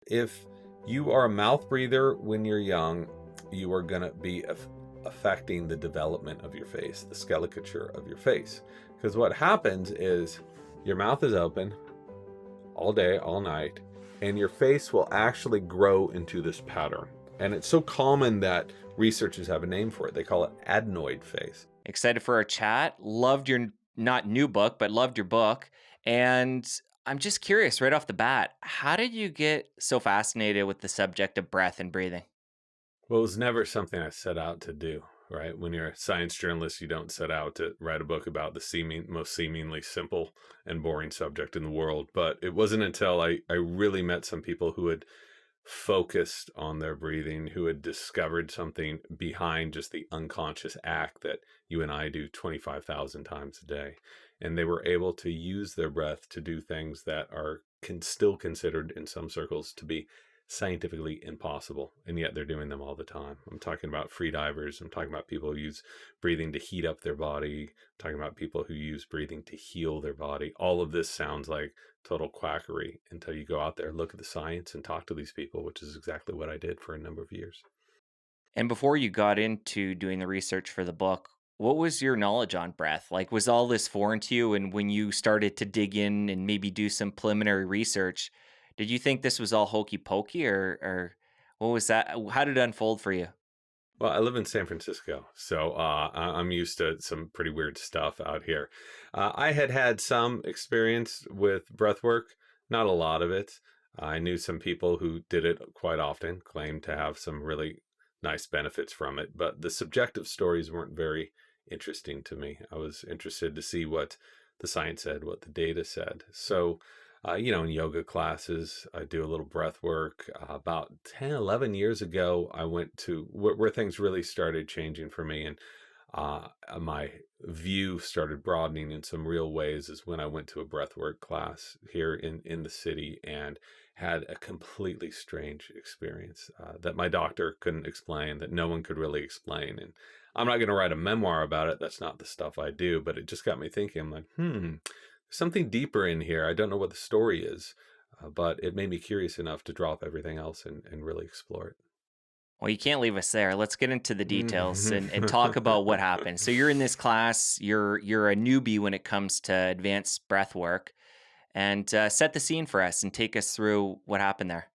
If you are a mouth breather when you're young, you are going to be affecting the development of your face, the skeleton of your face. Because what happens is your mouth is open all day, all night, and your face will actually grow into this pattern. And it's so common that researchers have a name for it. They call it adenoid face. Excited for our chat. Loved your not new book, but loved your book. And I'm just curious right off the bat, how did you get so fascinated with the subject of breath and breathing? Well, it was never something I set out to do, right? When you're a science journalist, you don't set out to write a book about the most seemingly simple and boring subject in the world. But it wasn't until I really met some people who had focused on their breathing, who had discovered something behind just the unconscious act that you and I do 25,000 times a day. And they were able to use their breath to do things that are still considered in some circles to be scientifically impossible, and yet they're doing them all the time. I'm talking about free divers. I'm talking about people who use breathing to heat up their body. I'm talking about people who use breathing to heal their body. All of this sounds like total quackery until you go out there, look at the science, and talk to these people, which is exactly what I did for a number of years. And before you got into doing the research for the book, what was your knowledge on breath? Like, was all this foreign to you? And when you started to dig in and maybe do some preliminary research, did you think this was all hokey pokey, or what was that? How did it unfold for you? Well, I live in San Francisco, so I'm used to some pretty weird stuff out here. I had had some experience with breath work, not a lot of it. I knew some people who did it quite often, claimed to have some really nice benefits from it, but the subjective stories weren't very interesting to me. I was interested to see what the science said, what the data said. So, in yoga classes, I do a little breath work. About 10, 11 years ago, I went to where things really started changing for me. And my view started broadening in some real ways is when I went to a breathwork class here in the city and had a completely strange experience that my doctor couldn't explain, that no one could really explain. And I'm not going to write a memoir about it. That's not the stuff I do, but it just got me thinking. I'm like, there's something deeper in here. I don't know what the story is, but it made me curious enough to drop everything else and really explore it. Well, you can't leave us there. Let's get into the details and talk about what happened. So you're in this class. You're a newbie when it comes to advanced breath work, and set the scene for us and take us through what happened there.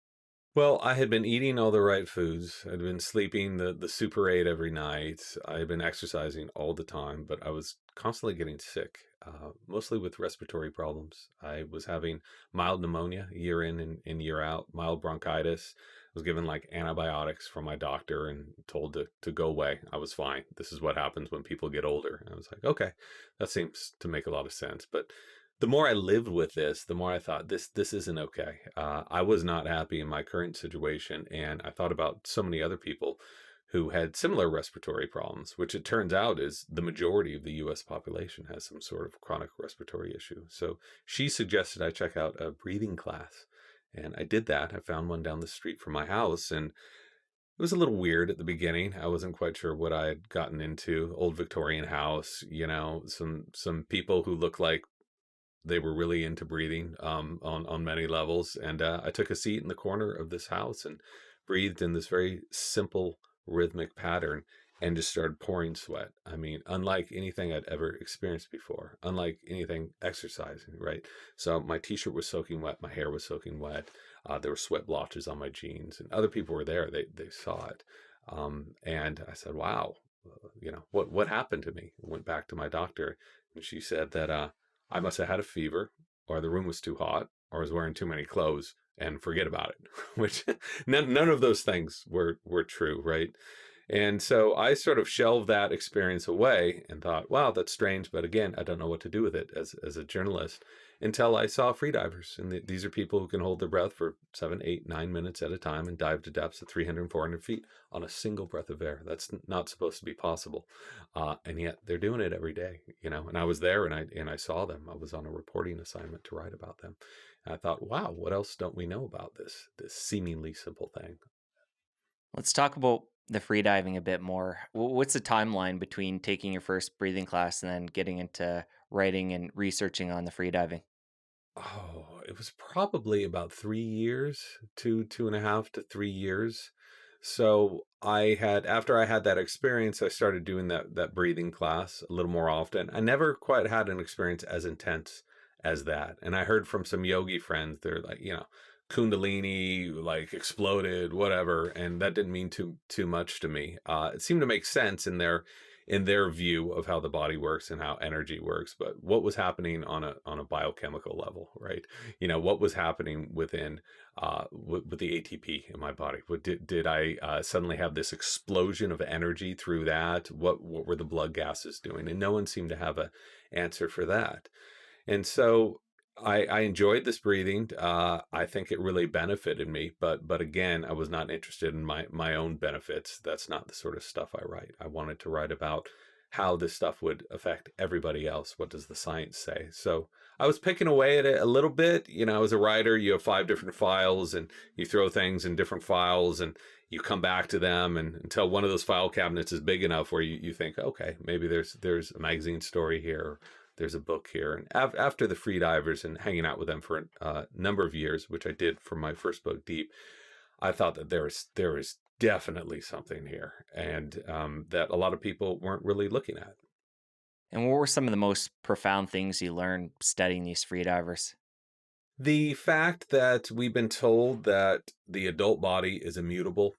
Well, I had been eating all the right foods. I'd been sleeping the Super 8 every night. I had been exercising all the time, but I was constantly getting sick, mostly with respiratory problems. I was having mild pneumonia year in and year out, mild bronchitis. I was given like antibiotics from my doctor and told to go away. I was fine. This is what happens when people get older. And I was like, okay, that seems to make a lot of sense. But the more I lived with this, the more I thought this isn't okay. I was not happy in my current situation, and I thought about so many other people who had similar respiratory problems, which it turns out is the majority of the U.S. population has some sort of chronic respiratory issue. So she suggested I check out a breathing class, and I did that. I found one down the street from my house, and it was a little weird at the beginning. I wasn't quite sure what I had gotten into. Old Victorian house, some people who look like they were really into breathing on many levels. And I took a seat in the corner of this house and breathed in this very simple rhythmic pattern and just started pouring sweat. I mean, unlike anything I'd ever experienced before, unlike anything exercising, right? So my t-shirt was soaking wet, my hair was soaking wet. There were sweat blotches on my jeans, and other people were there. They saw it, and I said, "Wow, what happened to me?" I went back to my doctor, and she said that I must have had a fever, or the room was too hot, or I was wearing too many clothes, and forget about it. Which none of those things were true, right? And so I sort of shelved that experience away and thought, wow, that's strange. But again, I don't know what to do with it as a journalist until I saw freedivers. And these are people who can hold their breath for 7, 8, 9 minutes at a time and dive to depths of 300, 400 feet on a single breath of air. That's not supposed to be possible. And yet they're doing it every day, and I was there and I saw them. I was on a reporting assignment to write about them. And I thought, wow, what else don't we know about this seemingly simple thing? Let's talk about the freediving a bit more. What's the timeline between taking your first breathing class and then getting into writing and researching on the freediving? Oh, it was probably about 3 years, 2.5 to 3 years. So after I had that experience, I started doing that breathing class a little more often. I never quite had an experience as intense as that. And I heard from some yogi friends, they're like, Kundalini like exploded, whatever, and that didn't mean too much to me. It seemed to make sense in their view of how the body works and how energy works, but what was happening on a biochemical level, right? What was happening within with the ATP in my body? Did I suddenly have this explosion of energy through that? What were the blood gases doing? And no one seemed to have a answer for that. And so I enjoyed this breathing. I think it really benefited me, but again, I was not interested in my own benefits. That's not the sort of stuff I write. I wanted to write about how this stuff would affect everybody else. What does the science say? So I was picking away at it a little bit. As a writer, you have 5 different files, and you throw things in different files, and you come back to them, and until one of those file cabinets is big enough where you think, okay, maybe there's a magazine story here, there's a book here. And after the free divers and hanging out with them for a number of years, which I did for my first book, Deep, I thought that there is definitely something here, and that a lot of people weren't really looking at. And what were some of the most profound things you learned studying these freedivers? The fact that we've been told that the adult body is immutable,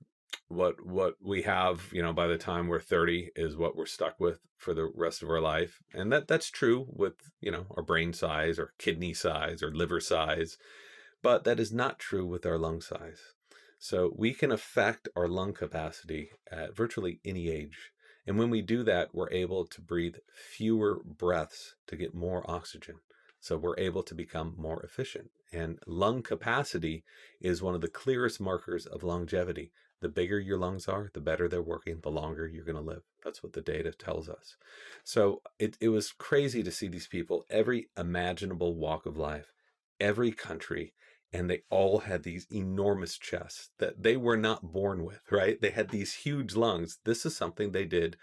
what we have, by the time we're 30 is what we're stuck with for the rest of our life. And that's true with, our brain size or kidney size or liver size, but that is not true with our lung size. So we can affect our lung capacity at virtually any age. And when we do that, we're able to breathe fewer breaths to get more oxygen. So we're able to become more efficient. And lung capacity is one of the clearest markers of longevity. The bigger your lungs are, the better they're working, the longer you're going to live. That's what the data tells us. So it was crazy to see these people, every imaginable walk of life, every country, and they all had these enormous chests that they were not born with, right? They had these huge lungs. This is something they did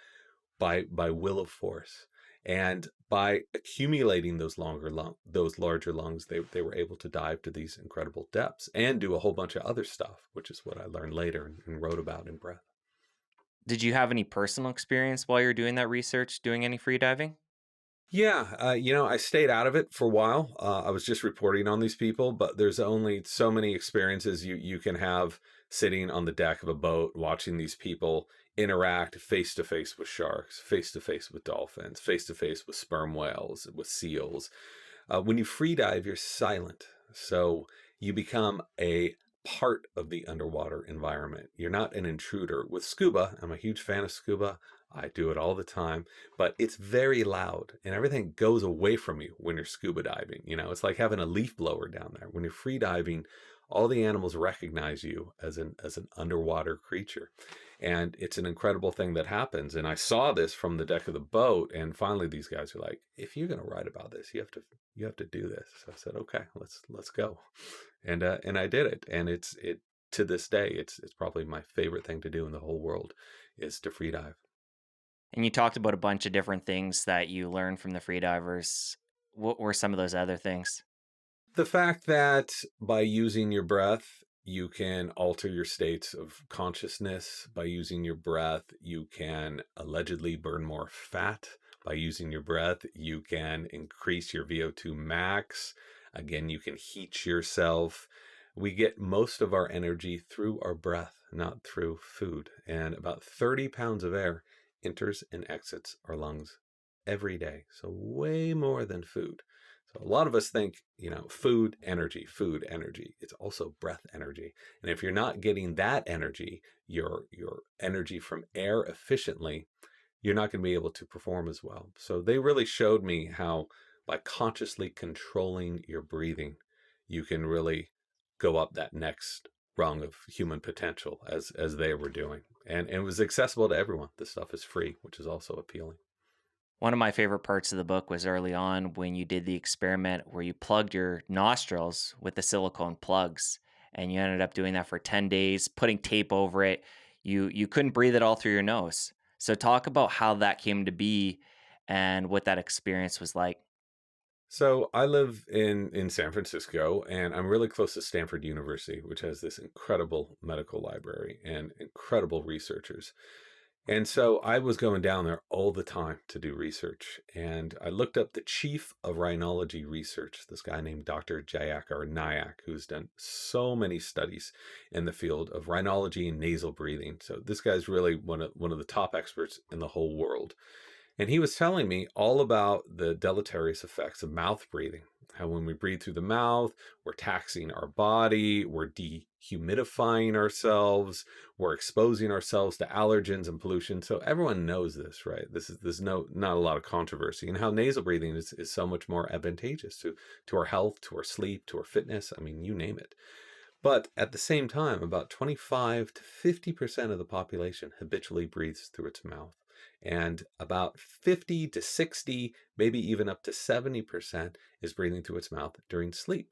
by will of force. And by accumulating those larger lungs, they were able to dive to these incredible depths and do a whole bunch of other stuff, which is what I learned later and wrote about in Breath. Did you have any personal experience while you're doing that research, doing any freediving? Yeah, I stayed out of it for a while. I was just reporting on these people, but there's only so many experiences you can have sitting on the deck of a boat, watching these people interact face to face with sharks, face to face with dolphins, face to face with sperm whales, with seals. When you free dive, you're silent, so you become a part of the underwater environment. You're not an intruder. With scuba, I'm a huge fan of scuba. I do it all the time, but it's very loud and everything goes away from you when you're scuba diving. It's like having a leaf blower down there. When you're free diving, all the animals recognize you as an underwater creature. And it's an incredible thing that happens. And I saw this from the deck of the boat. And finally, these guys are like, "If you're going to write about this, you have to do this." So I said, "Okay, let's go," and I did it. And it to this day, it's probably my favorite thing to do in the whole world is to free dive. And you talked about a bunch of different things that you learned from the freedivers. What were some of those other things? The fact that by using your breath, you can alter your states of consciousness. By using your breath, you can allegedly burn more fat. By using your breath, you can increase your VO2 max. Again, you can heat yourself. We get most of our energy through our breath, not through food. And about 30 pounds of air enters and exits our lungs every day. So, way more than food. So a lot of us think, food, energy, food, energy. It's also breath energy. And if you're not getting that energy, your energy from air efficiently, you're not going to be able to perform as well. So they really showed me how by consciously controlling your breathing, you can really go up that next rung of human potential as they were doing. And it was accessible to everyone. This stuff is free, which is also appealing. One of my favorite parts of the book was early on when you did the experiment where you plugged your nostrils with the silicone plugs, and you ended up doing that for 10 days, putting tape over it. You couldn't breathe it all through your nose. So talk about how that came to be and what that experience was like. So I live in San Francisco, and I'm really close to Stanford University, which has this incredible medical library and incredible researchers. And so I was going down there all the time to do research. And I looked up the chief of rhinology research, this guy named Dr. Jayak or Nyack, who's done so many studies in the field of rhinology and nasal breathing. So this guy's really one of the top experts in the whole world. And he was telling me all about the deleterious effects of mouth breathing. How when we breathe through the mouth, we're taxing our body, we're dehumidifying ourselves, we're exposing ourselves to allergens and pollution. So everyone knows this, right? There's not a lot of controversy. And how nasal breathing is so much more advantageous to our health, to our sleep, to our fitness. I mean, you name it. But at the same time, about 25 to 50% of the population habitually breathes through its mouth. And about 50 to 60, maybe even up to 70% is breathing through its mouth during sleep.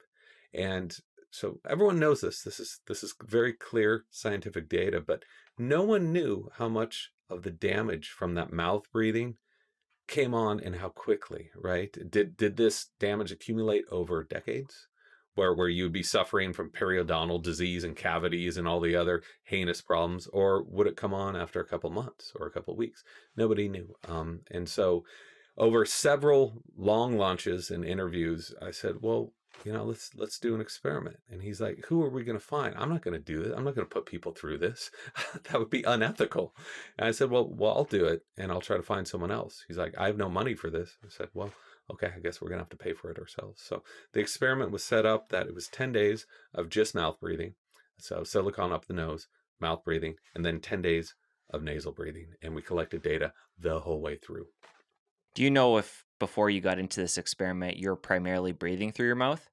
And so everyone knows this. This is very clear scientific data, but no one knew how much of the damage from that mouth breathing came on and how quickly, right? Did this damage accumulate over decades? Where you'd be suffering from periodontal disease and cavities and all the other heinous problems, or would it come on after a couple months or a couple weeks? Nobody knew. And so over several long lunches and interviews, I said, well, let's do an experiment. And he's like, who are we going to find? I'm not going to do this. I'm not going to put people through this. That would be unethical. And I said, well, I'll do it, and I'll try to find someone else. He's like, I have no money for this. I said, well, okay, I guess we're going to have to pay for it ourselves. So the experiment was set up that it was 10 days of just mouth breathing. So silicone up the nose, mouth breathing, and then 10 days of nasal breathing. And we collected data the whole way through. Do you know if before you got into this experiment, you're primarily breathing through your mouth?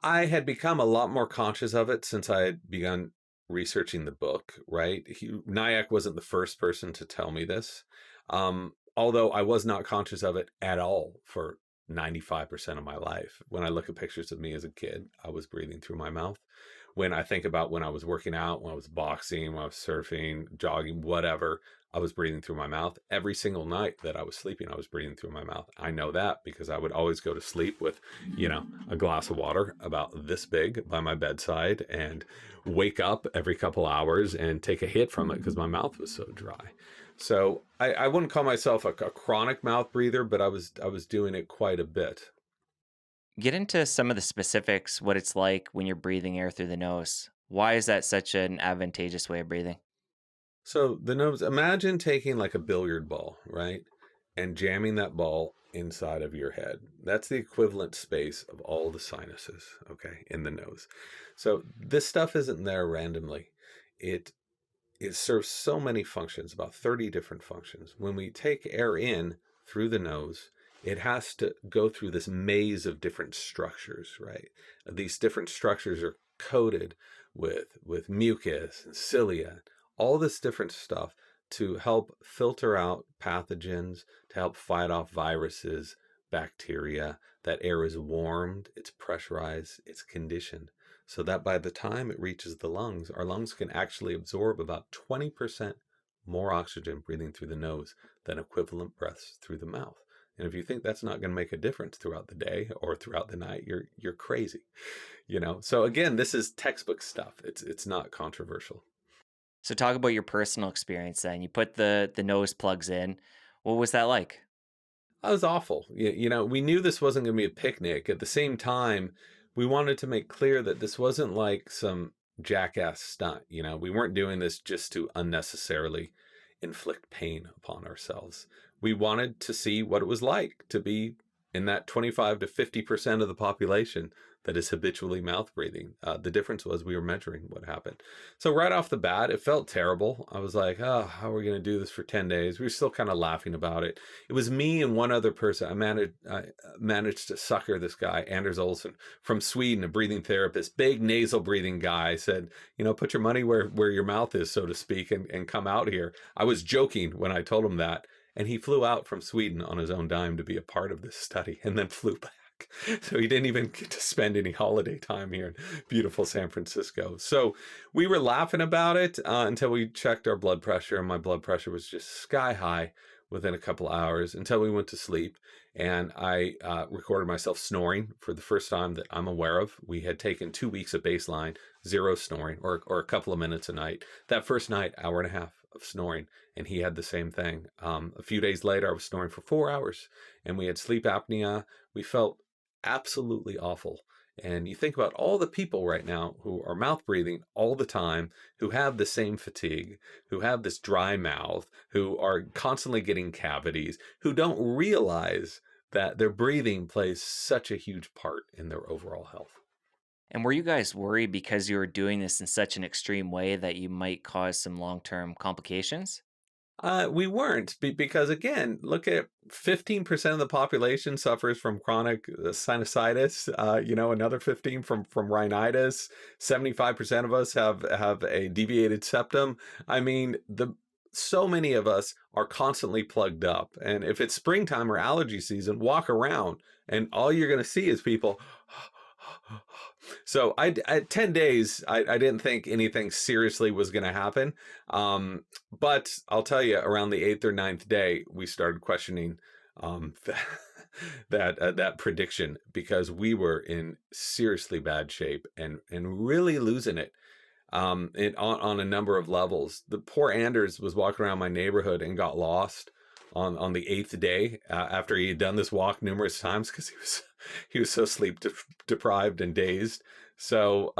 I had become a lot more conscious of it since I had begun researching the book, right? Nyack wasn't the first person to tell me this. Although I was not conscious of it at all for 95% of my life. When I look at pictures of me as a kid, I was breathing through my mouth. When I think about when I was working out, when I was boxing, when I was surfing, jogging, whatever, I was breathing through my mouth. Every single night that I was sleeping, I was breathing through my mouth. I know that because I would always go to sleep with, a glass of water about this big by my bedside and wake up every couple hours and take a hit from it because my mouth was so dry. So I wouldn't call myself a chronic mouth breather, but I was doing it quite a bit. Get into some of the specifics, what it's like when you're breathing air through the nose. Why is that such an advantageous way of breathing? So the nose, imagine taking like a billiard ball, right? And jamming that ball inside of your head. That's the equivalent space of all the sinuses, okay, in the nose. So this stuff isn't there randomly. It it serves so many functions, about 30 different functions. When we take air in through the nose, it has to go through this maze of different structures, right? These different structures are coated with mucus and cilia, all this different stuff to help filter out pathogens, to help fight off viruses, bacteria. That air is warmed, it's pressurized, it's conditioned so that by the time it reaches the lungs, our lungs can actually absorb about 20% more oxygen breathing through the nose than equivalent breaths through the mouth. And if you think that's not going to make a difference throughout the day or throughout the night, you're crazy. So again, this is textbook stuff. It's not controversial. So talk about your personal experience then. You put the nose plugs in. What was that like? That was awful. We knew this wasn't going to be a picnic. At the same time, we wanted to make clear that this wasn't like some jackass stunt. We weren't doing this just to unnecessarily inflict pain upon ourselves. We wanted to see what it was like to be in that 25 to 50% of the population that is habitually mouth breathing. The difference was we were measuring what happened. So right off the bat, it felt terrible. I was like, oh, how are we going to do this for 10 days? We were still kind of laughing about it. It was me and one other person. I managed to sucker this guy, Anders Olsson, from Sweden, a breathing therapist, big nasal breathing guy. I said, put your money where your mouth is, so to speak, and come out here. I was joking when I told him that. And he flew out from Sweden on his own dime to be a part of this study and then flew back. So he didn't even get to spend any holiday time here in beautiful San Francisco. So we were laughing about it until we checked our blood pressure, and my blood pressure was just sky high. within a couple hours until we went to sleep. And I recorded myself snoring for the first time that I'm aware of. We had taken 2 weeks of baseline, zero snoring, or a couple of minutes a night. That first night, hour and a half of snoring, and he had the same thing. A few days later, I was snoring for 4 hours, and we had sleep apnea. We felt absolutely awful. And you think about all the people right now who are mouth breathing all the time, who have the same fatigue, who have this dry mouth, who are constantly getting cavities, who don't realize that their breathing plays such a huge part in their overall health. And were you guys worried because you were doing this in such an extreme way that you might cause some long-term complications? We weren't because again, look at 15% of the population suffers from chronic sinusitis. Another 15 from rhinitis. 75% of us have a deviated septum. I mean, the so many of us are constantly plugged up. And if it's springtime or allergy season, walk around and all you're going to see is people. So I 10 days, I didn't think anything seriously was going to happen. But I'll tell you, around the eighth or ninth day, we started questioning that prediction because we were in seriously bad shape and really losing it on a number of levels. The poor Anders was walking around my neighborhood and got lost on the eighth day after he had done this walk numerous times because he was so sleep deprived and dazed. So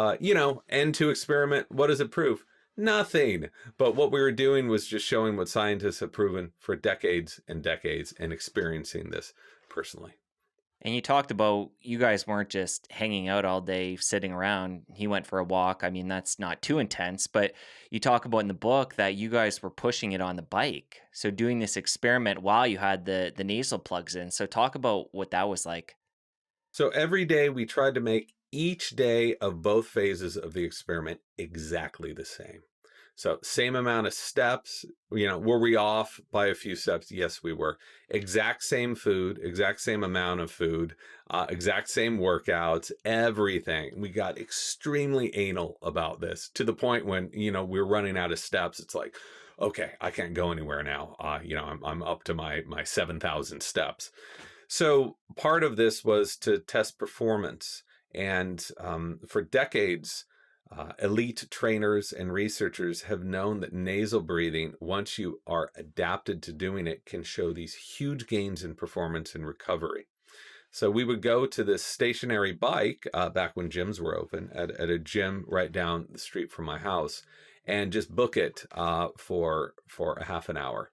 and to experiment, what does it prove? Nothing. But what we were doing was just showing what scientists have proven for decades and decades and experiencing this personally. And you talked about you guys weren't just hanging out all day sitting around. He went for a walk. I mean, that's not too intense, but you talk about in the book that you guys were pushing it on the bike. So doing this experiment while you had the nasal plugs in. So talk about what that was like. So every day we tried to make each day of both phases of the experiment exactly the same. So same amount of steps, were we off by a few steps? Yes, we were. Exact same food, exact same amount of food, exact same workouts, everything. We got extremely anal about this to the point when, we're running out of steps. It's like, okay, I can't go anywhere now. I'm up to my 7,000 steps. So part of this was to test performance. And for decades, elite trainers and researchers have known that nasal breathing, once you are adapted to doing it, can show these huge gains in performance and recovery. So we would go to this stationary bike back when gyms were open at a gym right down the street from my house and just book it for a half an hour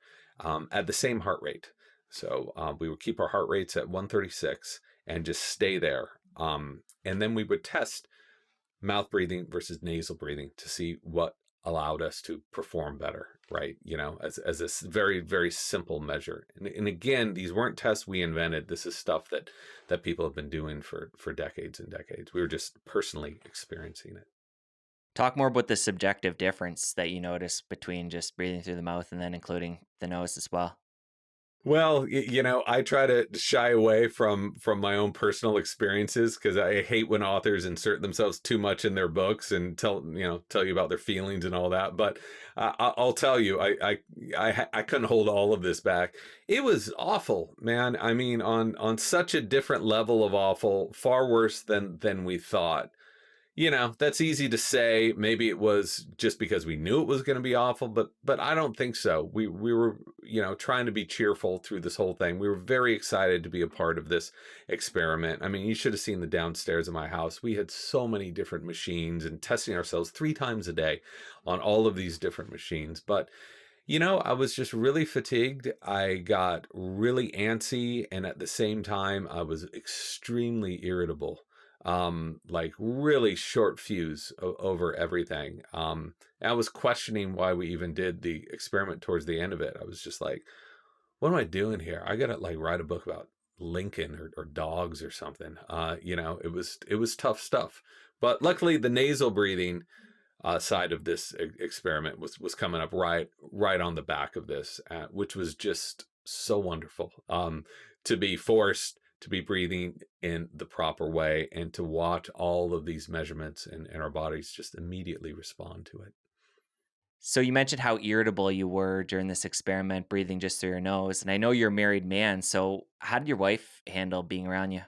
at the same heart rate. So we would keep our heart rates at 136 and just stay there. And then we would test mouth breathing versus nasal breathing to see what allowed us to perform better, right? As a very, very simple measure. And again, these weren't tests we invented. This is stuff that people have been doing for decades and decades. We were just personally experiencing it. Talk more about the subjective difference that you notice between just breathing through the mouth and then including the nose as well. Well, I try to shy away from my own personal experiences because I hate when authors insert themselves too much in their books and tell you about their feelings and all that. But I'll tell you, I couldn't hold all of this back. It was awful, man. I mean, on such a different level of awful, far worse than we thought. That's easy to say. Maybe it was just because we knew it was going to be awful, but I don't think so. We were, trying to be cheerful through this whole thing. We were very excited to be a part of this experiment. I mean, you should have seen the downstairs of my house. We had so many different machines and testing ourselves 3 times a day on all of these different machines. But I was just really fatigued. I got really antsy, and at the same time, I was extremely irritable. Like really short fuse over everything. I was questioning why we even did the experiment towards the end of it. I was just like, what am I doing here? I gotta like write a book about Lincoln or dogs or something. It was tough stuff. But luckily, the nasal breathing side of this experiment was coming up right on the back of this, which was just so wonderful. To be forced to be breathing in the proper way and to watch all of these measurements and our bodies just immediately respond to it. So you mentioned how irritable you were during this experiment, breathing just through your nose. And I know you're a married man. So how did your wife handle being around you?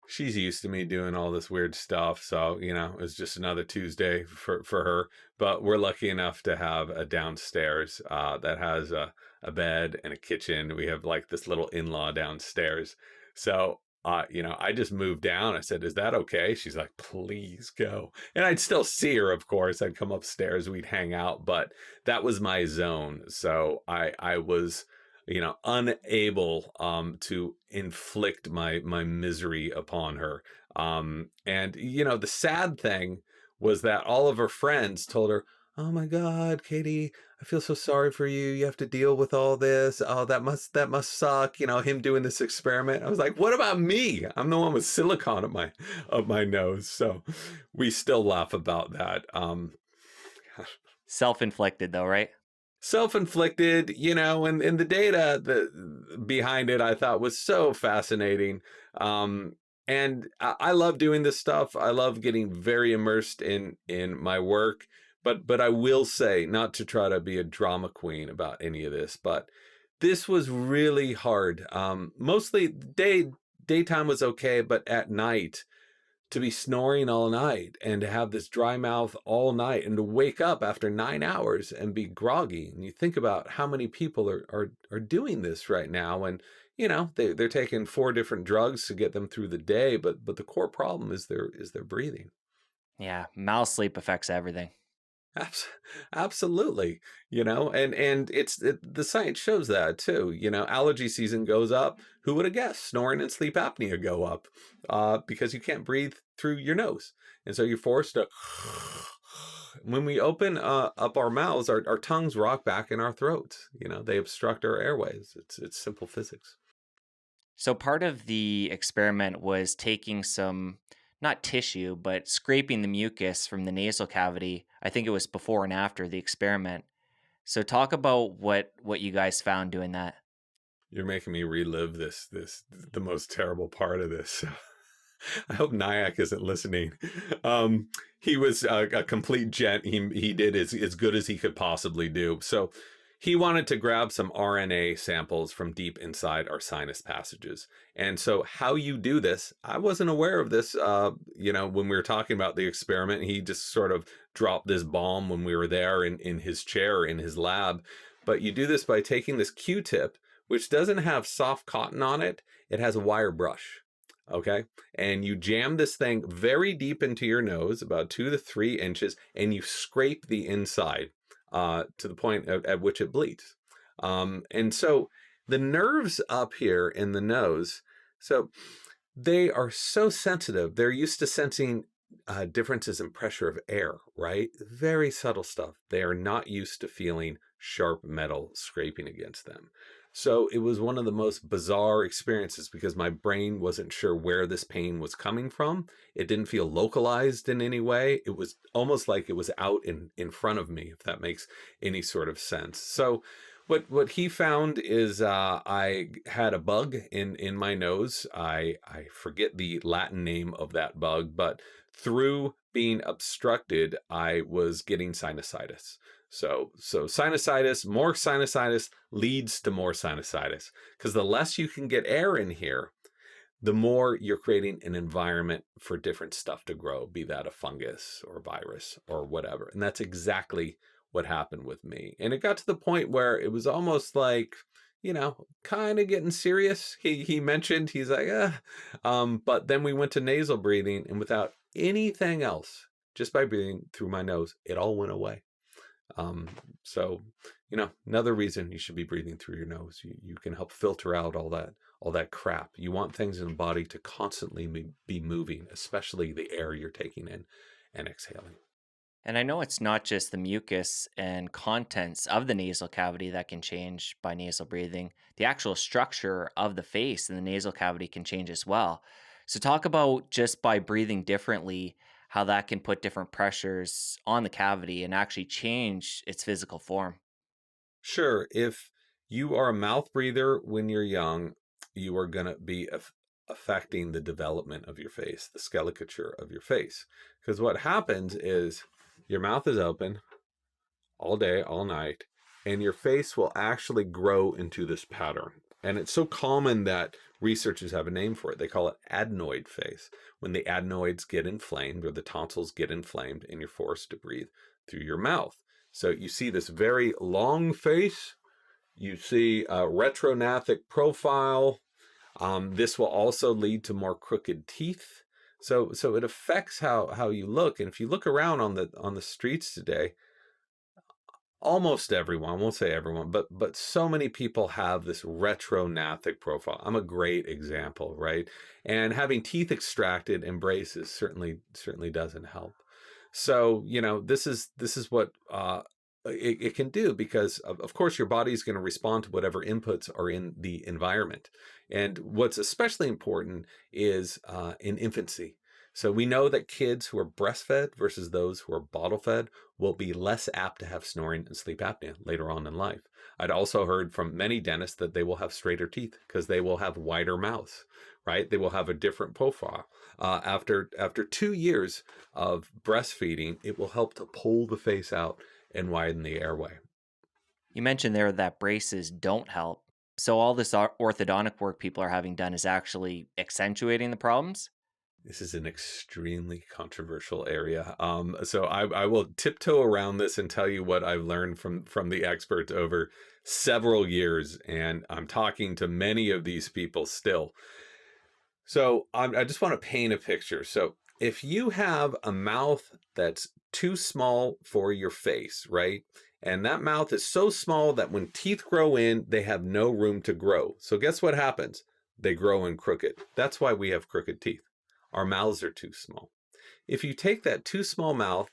She's used to me doing all this weird stuff, so it's just another Tuesday for her. But we're lucky enough to have a downstairs that has a bed and a kitchen. We have like this little in-law downstairs. So I just moved down. I said, "Is that okay?" She's like, "Please go." And I'd still see her, of course. I'd come upstairs, we'd hang out, but that was my zone. So I was unable to inflict my misery upon her. And the sad thing was that all of her friends told her, "Oh my God, Katie, I feel so sorry for you. You have to deal with all this. Oh, that must suck. Him doing this experiment." I was like, "What about me? I'm the one with silicone up my nose." So we still laugh about that. Self inflicted, though, right? Self-inflicted, and the data behind it I thought was so fascinating. And I love doing this stuff. I love getting very immersed in my work. But I will say, not to try to be a drama queen about any of this, but this was really hard. Mostly daytime was okay, but at night, to be snoring all night and to have this dry mouth all night and to wake up after 9 hours and be groggy. And you think about how many people are doing this right now. And, they're taking 4 different drugs to get them through the day. But the core problem is their breathing. Yeah. Mouse sleep affects everything. Abs- Absolutely, and the science shows that too. Allergy season goes up. Who would have guessed snoring and sleep apnea go up? Because you can't breathe through your nose, and so you're forced to. When we open up our mouths, our tongues rock back in our throats. They obstruct our airways. It's simple physics. So part of the experiment was taking some, not tissue, but scraping the mucus from the nasal cavity. I think it was before and after the experiment. So talk about what you guys found doing that. You're making me relive this the most terrible part of this. I hope Nyack isn't listening. He was a complete gent. He did as good as he could possibly do. So he wanted to grab some RNA samples from deep inside our sinus passages. And so how you do this, I wasn't aware of this. When we were talking about the experiment, he just sort of dropped this bomb when we were there in his chair in his lab. But you do this by taking this Q-tip, which doesn't have soft cotton on it. It has a wire brush. Okay. And you jam this thing very deep into your nose, about 2 to 3 inches, and you scrape the inside to the point at which it bleeds. And so the nerves up here in the nose, so they are so sensitive. They're used to sensing differences in pressure of air, right? Very subtle stuff. They are not used to feeling sharp metal scraping against them. So it was one of the most bizarre experiences because my brain wasn't sure where this pain was coming from. It didn't feel localized in any way. It was almost like it was out in front of me, if that makes any sort of sense. So what he found is I had a bug in my nose. I forget the Latin name of that bug, but through being obstructed, I was getting sinusitis. So sinusitis, more sinusitis leads to more sinusitis because the less you can get air in here, the more you're creating an environment for different stuff to grow, be that a fungus or a virus or whatever. And that's exactly what happened with me. And it got to the point where it was almost like, kind of getting serious. He mentioned, he's like, but then we went to nasal breathing, and without anything else, just by breathing through my nose, it all went away. Um, so, another reason you should be breathing through your nose. You can help filter out all that crap. You want things in the body to constantly be moving, especially the air you're taking in and exhaling. And I know it's not just the mucus and contents of the nasal cavity that can change by nasal breathing. The actual structure of the face and the nasal cavity can change as well. So, talk about just by breathing differently, how that can put different pressures on the cavity and actually change its physical form. Sure, if you are a mouth breather when you're young, you are going to be affecting the development of your face, the skeleton of your face. Because what happens is your mouth is open, all day, all night, and your face will actually grow into this pattern. And it's so common that researchers have a name for it. They call it adenoid face. When the adenoids get inflamed or the tonsils get inflamed and you're forced to breathe through your mouth. So you see this very long face. You see a retrognathic profile. This will also lead to more crooked teeth. So it affects how you look. And if you look around on the streets today, almost everyone, I won't say everyone, but so many people have this retrognathic profile. I'm a great example, right? And having teeth extracted and braces certainly doesn't help. So, this is what it can do, because of course your body is going to respond to whatever inputs are in the environment. And what's especially important is in infancy. So we know that kids who are breastfed versus those who are bottle fed will be less apt to have snoring and sleep apnea later on in life. I'd also heard from many dentists that they will have straighter teeth because they will have wider mouths, right? They will have a different profile. After 2 years of breastfeeding, it will help to pull the face out and widen the airway. You mentioned there that braces don't help. So all this orthodontic work people are having done is actually accentuating the problems? This is an extremely controversial area. So I will tiptoe around this and tell you what I've learned from the experts over several years. And I'm talking to many of these people still. So I just want to paint a picture. So if you have a mouth that's too small for your face, right? And that mouth is so small that when teeth grow in, they have no room to grow. So guess what happens? They grow in crooked. That's why we have crooked teeth. Our mouths are too small. If you take that too small mouth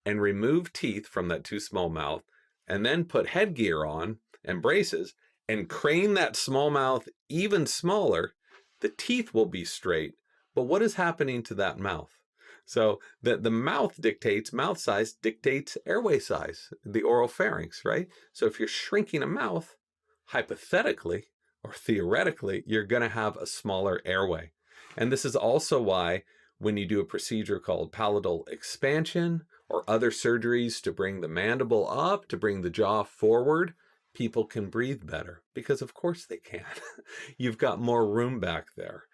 and remove teeth from that too small mouth, and then put headgear on and braces and crane that small mouth even smaller, the teeth will be straight. But what is happening to that mouth? So the mouth size dictates airway size, the oral pharynx, right? So if you're shrinking a mouth, hypothetically or theoretically, you're going to have a smaller airway. And this is also why when you do a procedure called palatal expansion or other surgeries to bring the mandible up, to bring the jaw forward, people can breathe better, because of course they can. You've got more room back there.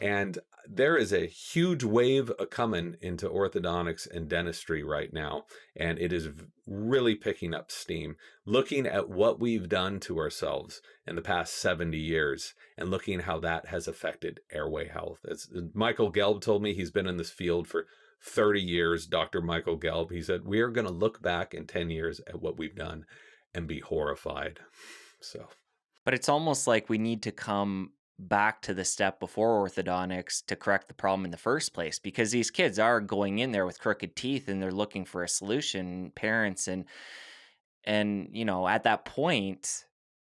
And there is a huge wave coming into orthodontics and dentistry right now, and it is really picking up steam. Looking at what we've done to ourselves in the past 70 years and looking how that has affected airway health. As Michael Gelb told me, he's been in this field for 30 years, Dr. Michael Gelb. He said, we are going to look back in 10 years at what we've done and be horrified. So, But it's almost like we need to come back to the step before orthodontics to correct the problem in the first place, because these kids are going in there with crooked teeth and they're looking for a solution, parents, and at that point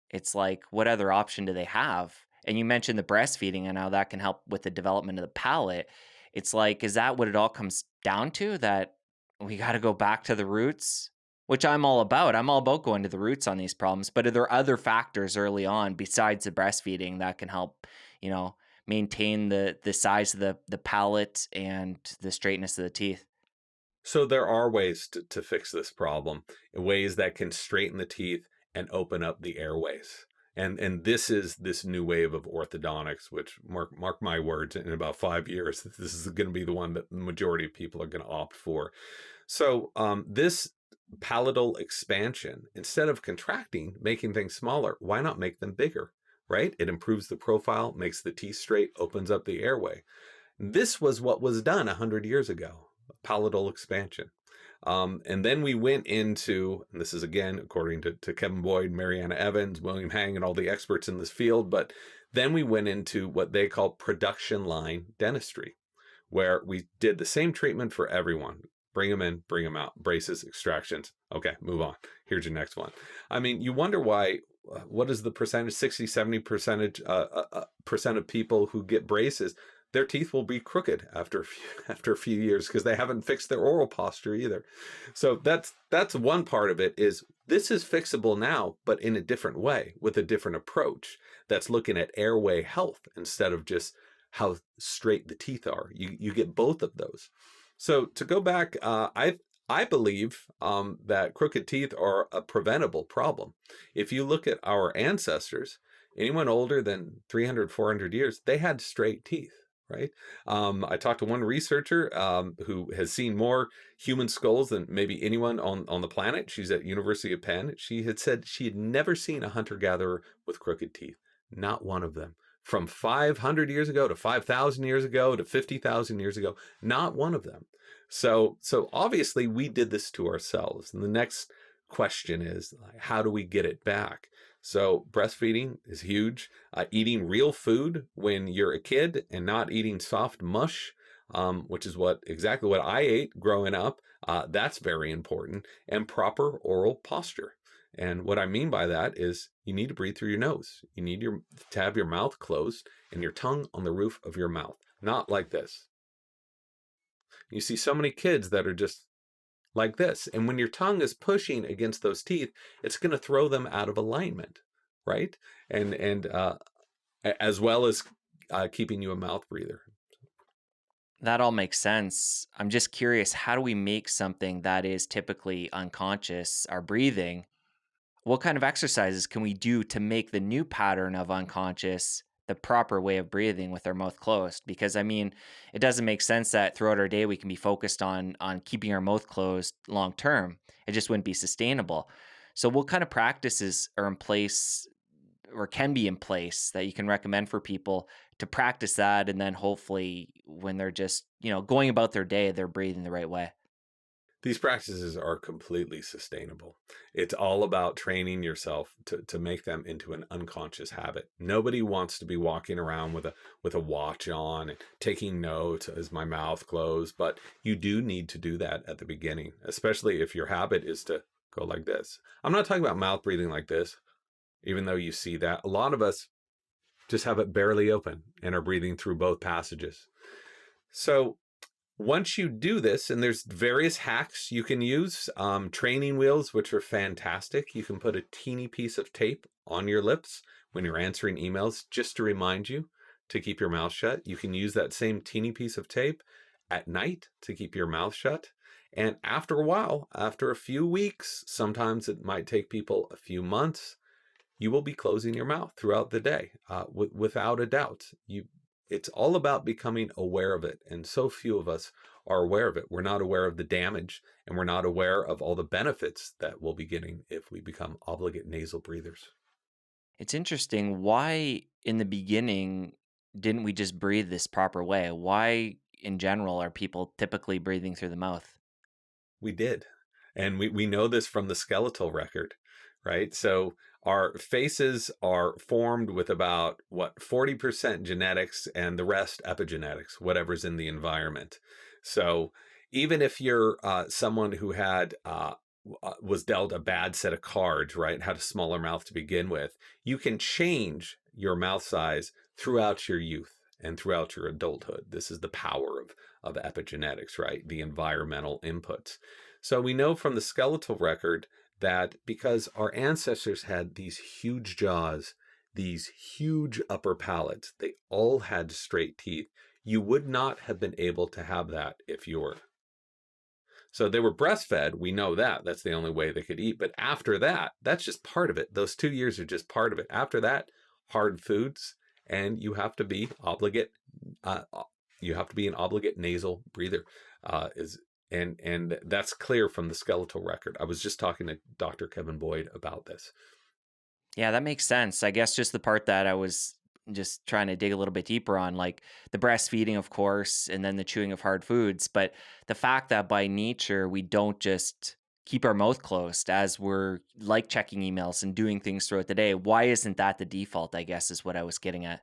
it's like, what other option do they have? And you mentioned the breastfeeding and how that can help with the development of the palate. It's like, is that what it all comes down to, that we got to go back to the roots? Which I'm all about. I'm all about going to the roots on these problems. But are there other factors early on besides the breastfeeding that can help, maintain the size of the palate and the straightness of the teeth? so there are ways to fix this problem, ways that can straighten the teeth and open up the airways. And this is this new wave of orthodontics, which mark my words, in about 5 years, this is going to be the one that the majority of people are going to opt for. So this palatal expansion, instead of contracting, making things smaller, why not make them bigger, right? It improves the profile, makes the teeth straight, opens up the airway. This was what was done 100 years ago, palatal expansion. And then we went into, and this is again, according to Kevin Boyd, Mariana Evans, William Hang, and all the experts in this field, but then we went into what they call production line dentistry, where we did the same treatment for everyone. Bring them in, bring them out, braces, extractions. Okay, move on. Here's your next one. I mean, you wonder why, what is the percentage, 60, 70% of people who get braces, their teeth will be crooked after after a few years because they haven't fixed their oral posture either. So that's one part of it. Is this is fixable now, but in a different way, with a different approach that's looking at airway health instead of just how straight the teeth are. You get both of those. So to go back, I believe that crooked teeth are a preventable problem. If you look at our ancestors, anyone older than 300, 400 years, they had straight teeth, right? I talked to one researcher who has seen more human skulls than maybe anyone on the planet. She's at University of Penn. She had said she had never seen a hunter-gatherer with crooked teeth, not one of them. From 500 years ago to 5,000 years ago to 50,000 years ago, not one of them. So obviously we did this to ourselves. And the next question is, how do we get it back? So breastfeeding is huge. Eating real food when you're a kid and not eating soft mush, which is exactly what I ate growing up. That's very important. And proper oral posture. And what I mean by that is you need to breathe through your nose. You need to have your mouth closed and your tongue on the roof of your mouth, not like this. You see so many kids that are just like this. And when your tongue is pushing against those teeth, it's going to throw them out of alignment, right? And as well as keeping you a mouth breather. That all makes sense. I'm just curious, how do we make something that is typically unconscious, our breathing? What kind of exercises can we do to make the new pattern of unconscious the proper way of breathing with our mouth closed? Because I mean, it doesn't make sense that throughout our day we can be focused on keeping our mouth closed long term. It just wouldn't be sustainable. So what kind of practices are in place or can be in place that you can recommend for people to practice that, and then hopefully when they're just, going about their day, they're breathing the right way? These practices are completely sustainable. It's all about training yourself to make them into an unconscious habit. Nobody wants to be walking around with a watch on and taking notes as my mouth closed, but you do need to do that at the beginning, especially if your habit is to go like this. I'm not talking about mouth breathing like this, even though you see that. A lot of us just have it barely open and are breathing through both passages. So once you do this, and there's various hacks you can use, training wheels, which are fantastic. You can put a teeny piece of tape on your lips when you're answering emails just to remind you to keep your mouth shut. You can use that same teeny piece of tape at night to keep your mouth shut. And after a while, after a few weeks, sometimes it might take people a few months, you will be closing your mouth throughout the day, without a doubt. It's all about becoming aware of it, and so few of us are aware of it. We're not aware of the damage, and we're not aware of all the benefits that we'll be getting if we become obligate nasal breathers. It's interesting. Why in the beginning didn't we just breathe this proper way? Why in general are people typically breathing through the mouth? We did. And we know this from the skeletal record, right? So our faces are formed with about 40% genetics and the rest epigenetics, whatever's in the environment. So even if you're someone who had was dealt a bad set of cards, right? Had a smaller mouth to begin with, you can change your mouth size throughout your youth and throughout your adulthood. This is the power of epigenetics, right? The environmental inputs. So we know from the skeletal record that because our ancestors had these huge jaws, these huge upper palates, they all had straight teeth. You would not have been able to have that if you were. So they were breastfed. We know that. That's the only way they could eat. But after that, that's just part of it. Those 2 years are just part of it. After that, hard foods, and you have to be obligate. You have to be an obligate nasal breather. And that's clear from the skeletal record. I was just talking to Dr. Kevin Boyd about this. Yeah, that makes sense. I guess just the part that I was just trying to dig a little bit deeper on, like the breastfeeding, of course, and then the chewing of hard foods. But the fact that by nature, we don't just keep our mouth closed as we're like checking emails and doing things throughout the day. Why isn't that the default? I guess is what I was getting at.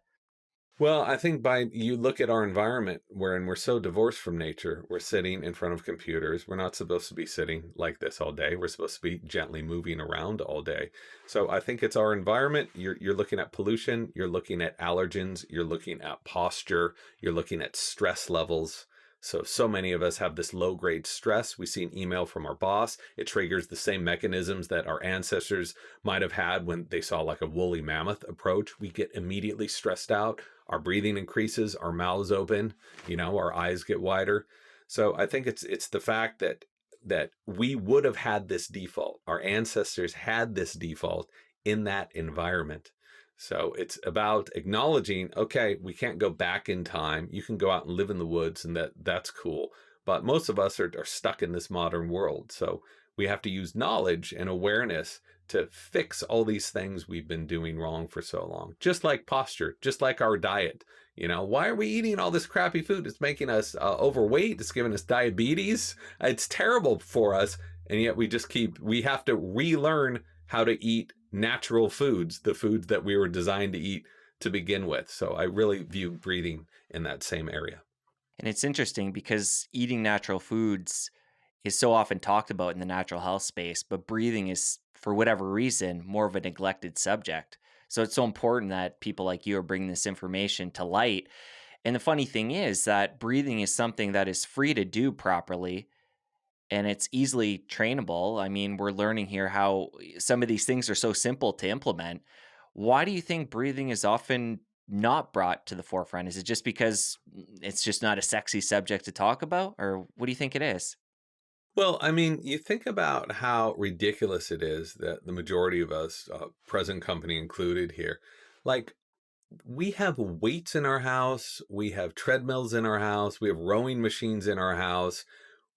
Well, I think you look at our environment wherein we're so divorced from nature, we're sitting in front of computers. We're not supposed to be sitting like this all day. We're supposed to be gently moving around all day. So I think it's our environment. You're looking at pollution, you're looking at allergens, you're looking at posture, you're looking at stress levels. So many of us have this low grade stress. We see an email from our boss. It triggers the same mechanisms that our ancestors might have had when they saw like a woolly mammoth approach. We get immediately stressed out. Our breathing increases, our mouths open, our eyes get wider. So I think it's the fact that that we would have had this default. Our ancestors had this default in that environment. So it's about acknowledging, okay, we can't go back in time. You can go out and live in the woods, and that's cool. But most of us are stuck in this modern world. So we have to use knowledge and awareness to fix all these things we've been doing wrong for so long. Just like posture, just like our diet. Why are we eating all this crappy food? It's making us overweight. It's giving us diabetes. It's terrible for us. And yet we have to relearn how to eat natural foods, the foods that we were designed to eat to begin with. So I really view breathing in that same area. And it's interesting because eating natural foods is so often talked about in the natural health space, but breathing is, for whatever reason, more of a neglected subject. So it's so important that people like you are bringing this information to light. And the funny thing is that breathing is something that is free to do properly and it's easily trainable. I mean, we're learning here how some of these things are so simple to implement. Why do you think breathing is often not brought to the forefront? Is it just because it's just not a sexy subject to talk about? Or what do you think it is? Well, I mean, you think about how ridiculous it is that the majority of us, present company included here, like we have weights in our house, we have treadmills in our house, we have rowing machines in our house.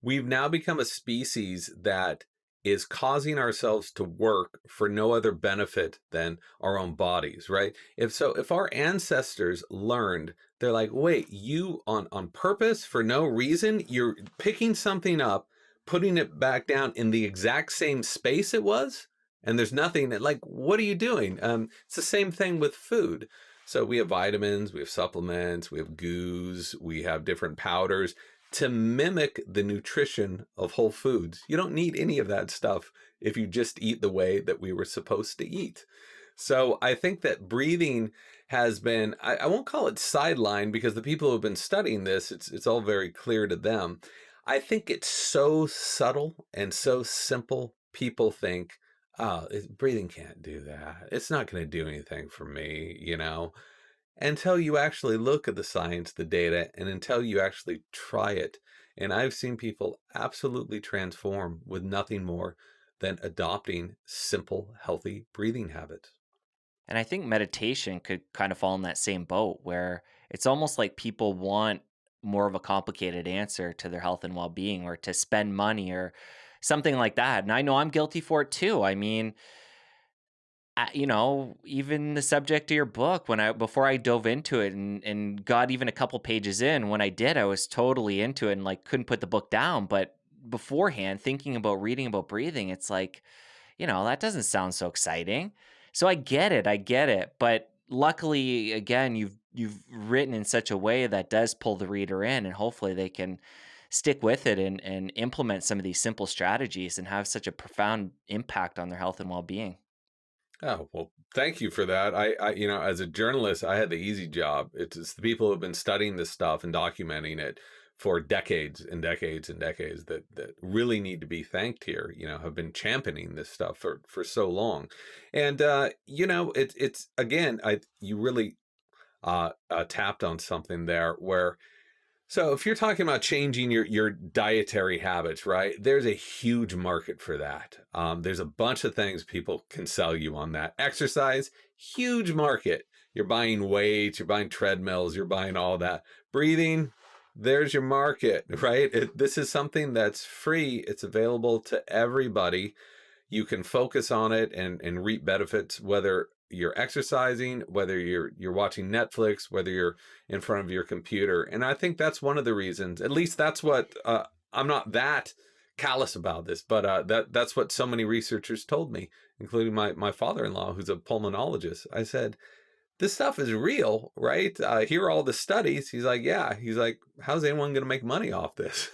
We've now become a species that is causing ourselves to work for no other benefit than our own bodies, right? If our ancestors learned, they're like, wait, you on purpose for no reason, you're picking something up, putting it back down in the exact same space it was, and there's nothing that, like, what are you doing? It's the same thing with food. So we have vitamins, we have supplements, we have goos, we have different powders to mimic the nutrition of whole foods. You don't need any of that stuff if you just eat the way that we were supposed to eat. So I think that breathing has been, I won't call it sidelined because the people who have been studying this, it's all very clear to them. I think it's so subtle and so simple. People think, oh, breathing can't do that. It's not going to do anything for me. Until you actually look at the science, the data, and until you actually try it. And I've seen people absolutely transform with nothing more than adopting simple, healthy breathing habits. And I think meditation could kind of fall in that same boat where it's almost like people want more of a complicated answer to their health and well being or to spend money or something like that. And I know I'm guilty for it too. I mean, even the subject of your book, before I dove into it and got even a couple pages in, when I did, I was totally into it and like couldn't put the book down. But beforehand, thinking about reading about breathing, it's like, that doesn't sound so exciting. So I get it. But luckily, again, you've written in such a way that does pull the reader in, and hopefully they can stick with it and implement some of these simple strategies and have such a profound impact on their health and well being. Oh, well, thank you for that. As a journalist, I had the easy job. It's the people who have been studying this stuff and documenting it for decades and decades and decades that really need to be thanked here, have been championing this stuff for so long. And, it's again, you really tapped on something there where so if you're talking about changing your dietary habits, right? There's a huge market for that. There's a bunch of things people can sell you on that. Exercise, huge market. You're buying weights, you're buying treadmills, you're buying all that. Breathing, there's your market, right? This is something that's free. It's available to everybody. You can focus on it and reap benefits, whether you're exercising, whether you're watching Netflix, whether you're in front of your computer. And I think that's one of the reasons, at least that's what, I'm not that callous about this, but that's what so many researchers told me, including my father-in-law, who's a pulmonologist. I said, this stuff is real, right? Here are all the studies. He's like, yeah. He's like, how's anyone going to make money off this?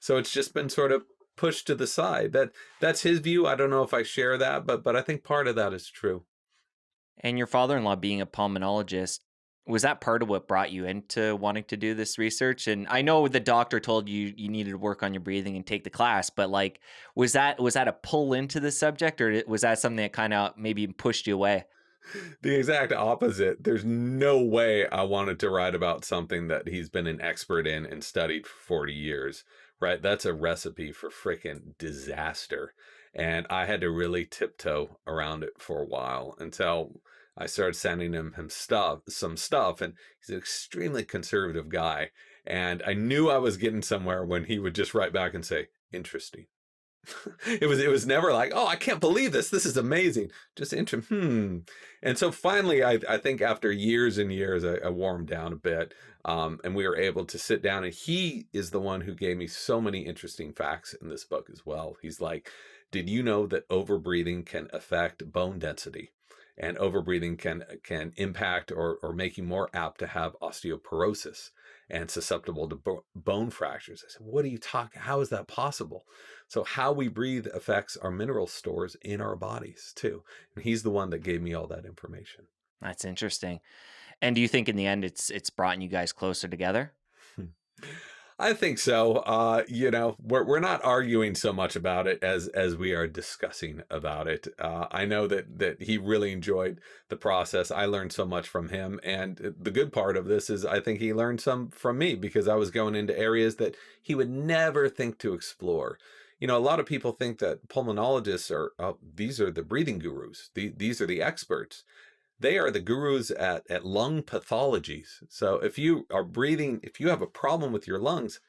So it's just been sort of pushed to the side. That's his view. I don't know if I share that, but I think part of that is true. And your father-in-law being a pulmonologist, was that part of what brought you into wanting to do this research? And I know the doctor told you you needed to work on your breathing and take the class, but like, was that a pull into the subject, or was that something that kind of maybe pushed you away? The exact opposite. There's no way I wanted to write about something that he's been an expert in and studied for 40 years, right? That's a recipe for freaking disaster. And I had to really tiptoe around it for a while until I started sending him some stuff. And he's an extremely conservative guy. And I knew I was getting somewhere when he would just write back and say, interesting. It was never like, oh, I can't believe this. This is amazing. Just And so finally, I think after years and years, I warmed down a bit, and we were able to sit down. And he is the one who gave me so many interesting facts in this book as well. He's like, did you know that overbreathing can affect bone density? And overbreathing can impact or make you more apt to have osteoporosis and susceptible to bone fractures. I said, what are you talking? How is that possible? So how we breathe affects our mineral stores in our bodies too. And he's the one that gave me all that information. That's interesting. And do you think in the end it's brought you guys closer together? I think so. We're not arguing so much about it as we are discussing about it. I know that he really enjoyed the process. I learned so much from him, and the good part of this is I think he learned some from me because I was going into areas that he would never think to explore. A lot of people think that pulmonologists are these are the breathing gurus. These are the experts. They are the gurus at lung pathologies. So if you are breathing, if you have a problem with your lungs,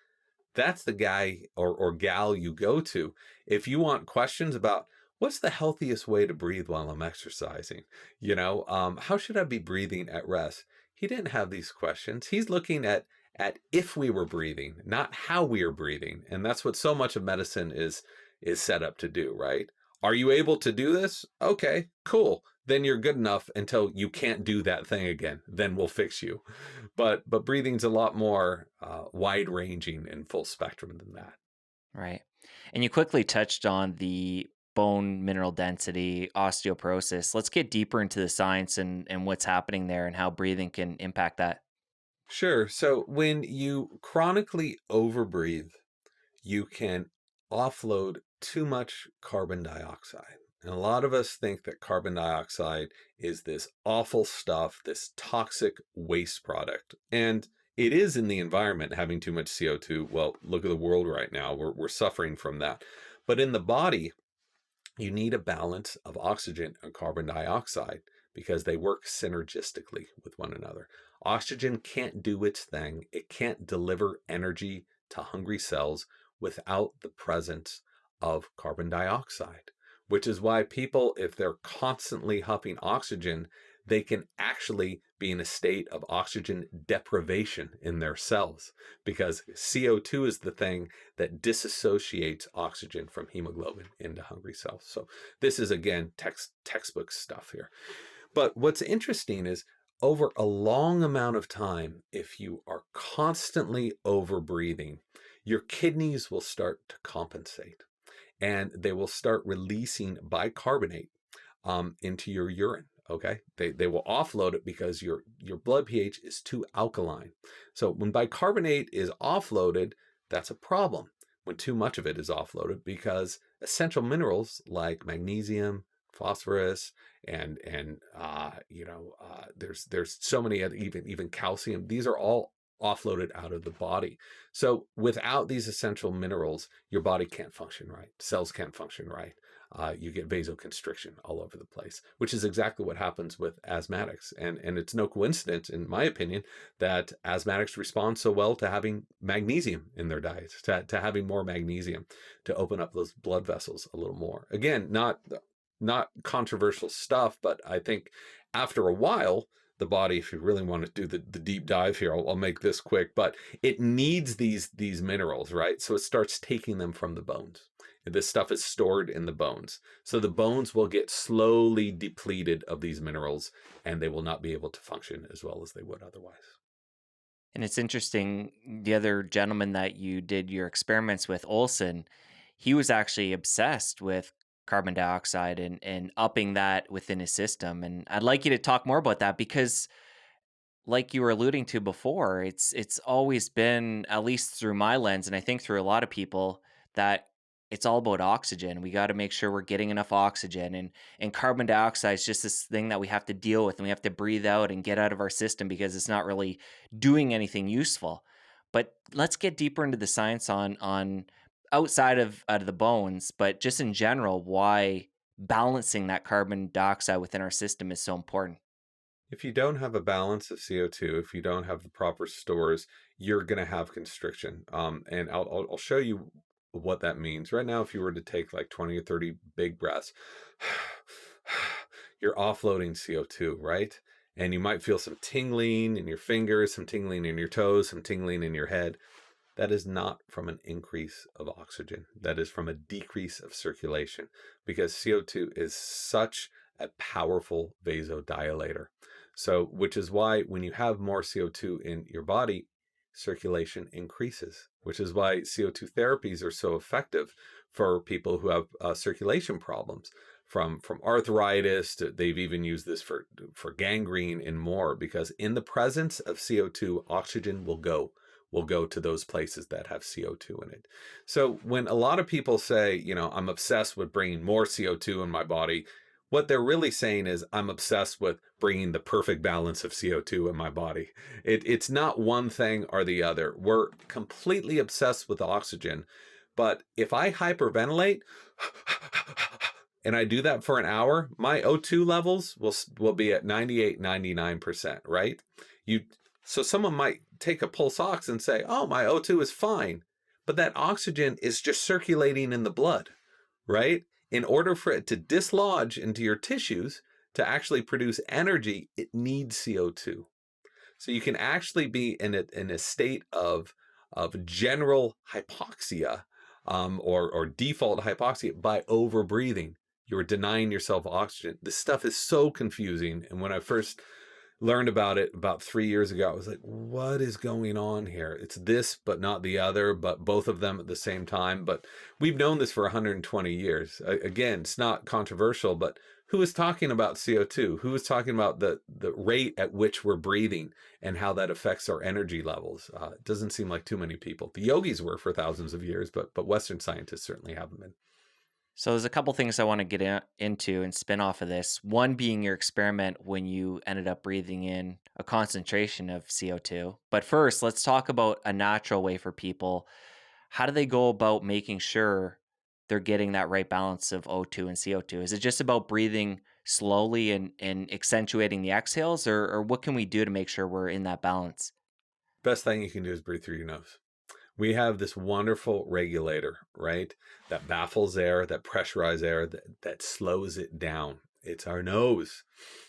that's the guy or gal you go to. If you want questions about what's the healthiest way to breathe while I'm exercising, how should I be breathing at rest? He didn't have these questions. He's looking at if we were breathing, not how we are breathing, and that's what so much of medicine is set up to do, right? Are you able to do this? Okay, cool. Then you're good enough until you can't do that thing again. Then we'll fix you. But breathing's a lot more wide ranging and full spectrum than that. Right. And you quickly touched on the bone mineral density, osteoporosis. Let's get deeper into the science and what's happening there and how breathing can impact that. Sure. So when you chronically overbreathe, you can offload too much carbon dioxide. And a lot of us think that carbon dioxide is this awful stuff, this toxic waste product. And it is in the environment having too much CO2. Well, look at the world right now. We're suffering from that. But in the body, you need a balance of oxygen and carbon dioxide because they work synergistically with one another. Oxygen can't do its thing, it can't deliver energy to hungry cells without the presence of carbon dioxide, which is why people, if they're constantly huffing oxygen, they can actually be in a state of oxygen deprivation in their cells because CO2 is the thing that disassociates oxygen from hemoglobin into hungry cells. So this is again textbook stuff here. But what's interesting is over a long amount of time, if you are constantly over breathing, your kidneys will start to compensate and they will start releasing bicarbonate into your urine. Okay, they will offload it because your blood pH is too alkaline. So when bicarbonate is offloaded, that's a problem. When too much of it is offloaded, because essential minerals like magnesium, phosphorus, and there's so many other, even calcium. These are all offloaded out of the body. So without these essential minerals, your body can't function right. Cells can't function right. You get vasoconstriction all over the place, which is exactly what happens with asthmatics. And it's no coincidence, in my opinion, that asthmatics respond so well to having magnesium in their diet, to having more magnesium to open up those blood vessels a little more. Again, not controversial stuff, but I think after a while, the body, if you really want to do the deep dive here, I'll make this quick, but it needs these minerals, right? So it starts taking them from the bones. This stuff is stored in the bones. So the bones will get slowly depleted of these minerals and they will not be able to function as well as they would otherwise. And it's interesting, the other gentleman that you did your experiments with, Olson, he was actually obsessed with carbon dioxide and upping that within his system. And I'd like you to talk more about that because like you were alluding to before, it's always been, at least through my lens, and I think through a lot of people, that it's all about oxygen. We got to make sure we're getting enough oxygen, and carbon dioxide is just this thing that we have to deal with and we have to breathe out and get out of our system because it's not really doing anything useful. But let's get deeper into the science on out of the bones, but just in general, why balancing that carbon dioxide within our system is so important. If you don't have a balance of CO2, if you don't have the proper stores, you're going to have constriction. And I'll show you what that means. Right now, if you were to take like 20 or 30 big breaths, you're offloading CO2, right? And you might feel some tingling in your fingers, some tingling in your toes, some tingling in your head. That is not from an increase of oxygen. That is from a decrease of circulation because CO2 is such a powerful vasodilator. So, which is why when you have more CO2 in your body, circulation increases, which is why CO2 therapies are so effective for people who have circulation problems. From arthritis to, they've even used this for gangrene and more, because in the presence of CO2, oxygen will go to those places that have CO2 in it. So when a lot of people say, I'm obsessed with bringing more CO2 in my body, what they're really saying is, I'm obsessed with bringing the perfect balance of CO2 in my body. It's not one thing or the other. We're completely obsessed with oxygen. But if I hyperventilate and I do that for an hour, my O2 levels will be at 98, 99%, right? You so someone might take a pulse ox and say, "Oh, my O2 is fine." But that oxygen is just circulating in the blood, right? In order for it to dislodge into your tissues to actually produce energy, it needs CO2. So you can actually be in a state of general hypoxia, or default hypoxia by overbreathing. You're denying yourself oxygen. This stuff is so confusing. And when I first learned about it about 3 years ago, I was like, what is going on here? It's this, but not the other, but both of them at the same time. But we've known this for 120 years. Again, it's not controversial, but who is talking about CO2? Who is talking about the rate at which we're breathing and how that affects our energy levels? It doesn't seem like too many people. The yogis were for thousands of years, but Western scientists certainly haven't been. So there's a couple things I want to get into and spin off of this. One being your experiment when you ended up breathing in a concentration of CO2. But first, let's talk about a natural way for people. How do they go about making sure they're getting that right balance of O2 and CO2? Is it just about breathing slowly and accentuating the exhales, or what can we do to make sure we're in that balance? Best thing you can do is breathe through your nose. We have this wonderful regulator, right? That baffles air, that pressurizes air, that slows it down. It's our nose.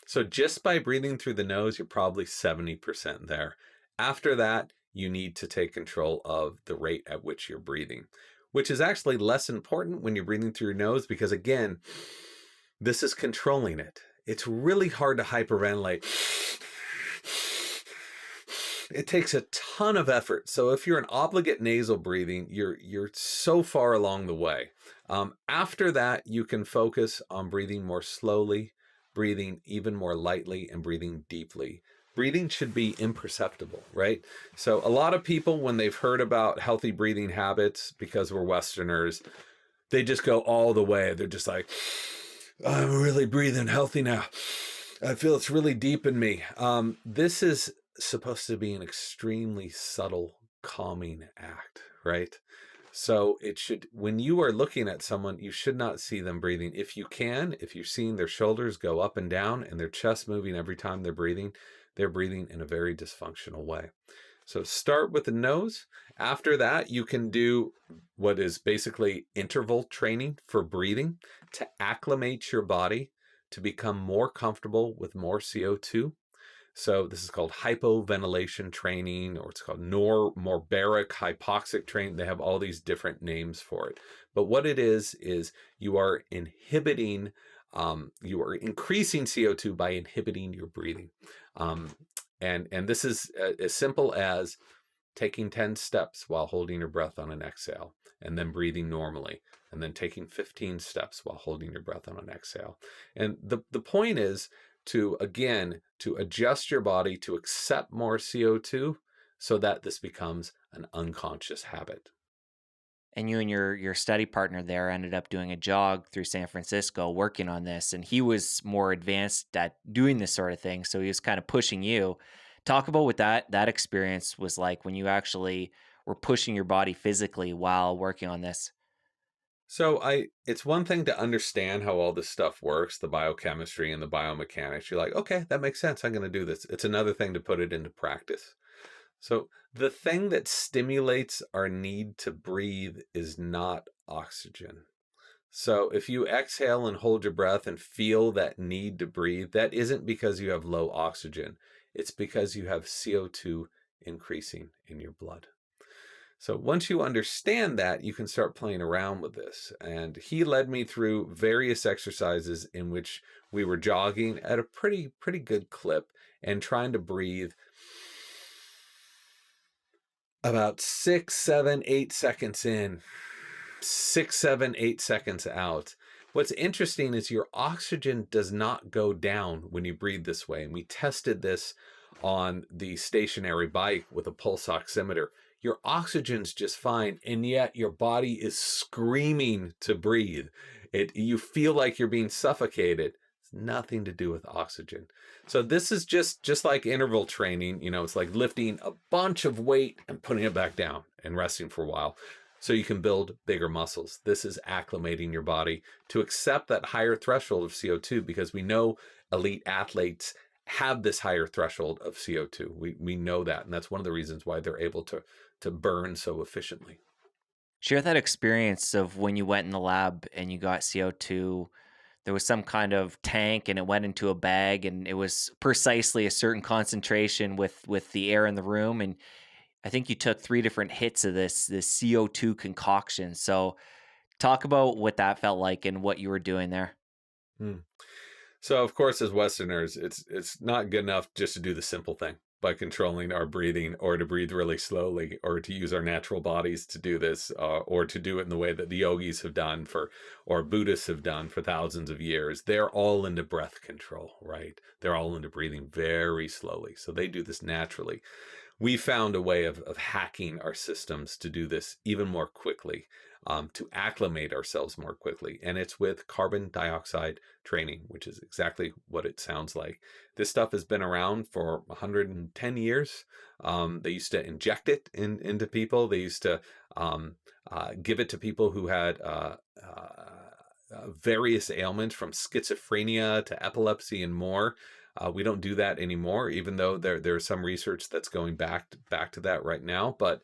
So just by breathing through the nose, you're probably 70% there. After that, you need to take control of the rate at which you're breathing, which is actually less important when you're breathing through your nose because, again, this is controlling it. It's really hard to hyperventilate. It takes a ton of effort. So if you're an obligate nasal breathing, you're so far along the way. After that, you can focus on breathing more slowly, breathing even more lightly, and breathing deeply. Breathing should be imperceptible, right? So a lot of people, when they've heard about healthy breathing habits, because we're Westerners, they just go all the way. They're just like, I'm really breathing healthy now. I feel it's really deep in me. This is supposed to be an extremely subtle, calming act, right? So it should, when you are looking at someone, you should not see them breathing. If you can, if you're seeing their shoulders go up and down and their chest moving every time they're breathing in a very dysfunctional way. So start with the nose. After that, you can do what is basically interval training for breathing to acclimate your body to become more comfortable with more CO2. So this is called hypoventilation training, or it's called morbaric hypoxic training. They have all these different names for it. But what it is you are inhibiting, you are increasing CO2 by inhibiting your breathing. And this is as simple as taking 10 steps while holding your breath on an exhale, and then breathing normally, and then taking 15 steps while holding your breath on an exhale. And the point is to adjust your body to accept more CO2 so that this becomes an unconscious habit. And you and your study partner there ended up doing a jog through San Francisco working on this, and he was more advanced at doing this sort of thing, so he was kind of pushing you. Talk about what that experience was like when you actually were pushing your body physically while working on this. So it's one thing to understand how all this stuff works, the biochemistry and the biomechanics. You're like, okay, that makes sense. I'm going to do this. It's another thing to put it into practice. So the thing that stimulates our need to breathe is not oxygen. So if you exhale and hold your breath and feel that need to breathe, that isn't because you have low oxygen. It's because you have CO2 increasing in your blood. So once you understand that, you can start playing around with this. And he led me through various exercises in which we were jogging at a pretty good clip and trying to breathe about 6, 7, 8 seconds in, 6, 7, 8 seconds out. What's interesting is your oxygen does not go down when you breathe this way. And we tested this on the stationary bike with a pulse oximeter. Your oxygen's just fine, and yet your body is screaming to breathe. You feel like you're being suffocated. It's nothing to do with oxygen. So this is just like interval training. It's like lifting a bunch of weight and putting it back down and resting for a while so you can build bigger muscles. This is acclimating your body to accept that higher threshold of CO2, because we know elite athletes have this higher threshold of CO2. We know that, and that's one of the reasons why they're able to burn so efficiently. Share that experience of when you went in the lab and you got CO2. There was some kind of tank and it went into a bag and it was precisely a certain concentration with the air in the room, and I think you took 3 different hits of this CO2 concoction. So talk about what that felt like and what you were doing there. Hmm. So of course, as Westerners, it's not good enough just to do the simple thing by controlling our breathing, or to breathe really slowly, or to use our natural bodies to do this, or to do it in the way that the yogis have done or Buddhists have done for thousands of years. They're all into breath control, right? They're all into breathing very slowly. So they do this naturally. We found a way of hacking our systems to do this even more quickly, to acclimate ourselves more quickly. And it's with carbon dioxide training, which is exactly what it sounds like. This stuff has been around for 110 years. They used to inject it into people. They used to give it to people who had various ailments, from schizophrenia to epilepsy and more. We don't do that anymore, even though there's some research that's going back to that right now. But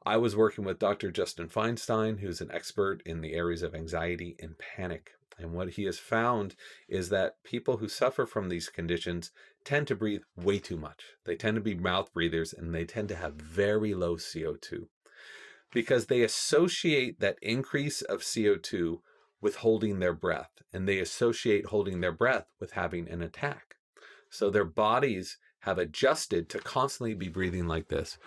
I was working with Dr. Justin Feinstein, who's an expert in the areas of anxiety and panic. And what he has found is that people who suffer from these conditions tend to breathe way too much. They tend to be mouth breathers, and they tend to have very low CO2, because they associate that increase of CO2 with holding their breath, and they associate holding their breath with having an attack. So their bodies have adjusted to constantly be breathing like this.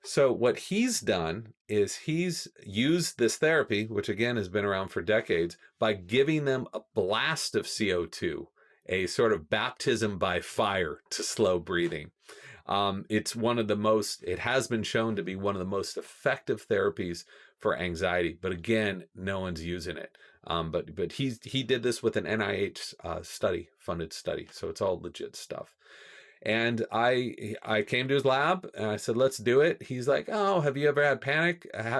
So what he's done is he's used this therapy, which again has been around for decades, by giving them a blast of CO2, a sort of baptism by fire to slow breathing. It has been shown to be one of the most effective therapies for anxiety, but again, no one's using it. But he did this with an NIH funded study, so it's all legit stuff. And I came to his lab and I said, let's do it. He's like, oh, have you ever had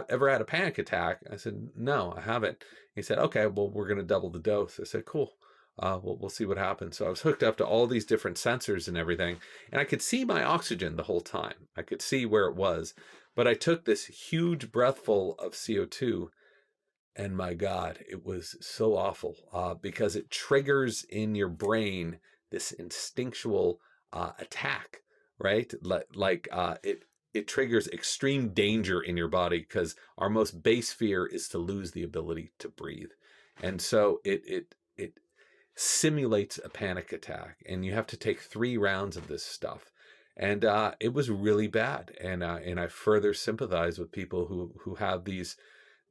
ever had a panic attack? I said, no, I haven't. He said, okay, well, we're going to double the dose. I said, cool. We'll see what happens. So I was hooked up to all these different sensors and everything, and I could see my oxygen the whole time. I could see where it was, but I took this huge breathful of CO2, and my God, it was so awful, because it triggers in your brain this instinctual attack, right? It triggers extreme danger in your body, because our most base fear is to lose the ability to breathe, and so it simulates a panic attack, and you have to take 3 rounds of this stuff. And it was really bad, and I further sympathize with people who have these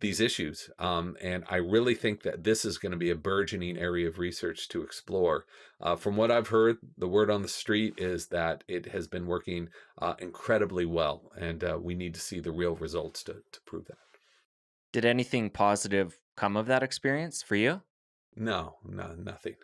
issues. And I really think that this is going to be a burgeoning area of research to explore. From what I've heard, the word on the street is that it has been working incredibly well, and we need to see the real results to prove that. Did anything positive come of that experience for you? No, no, nothing.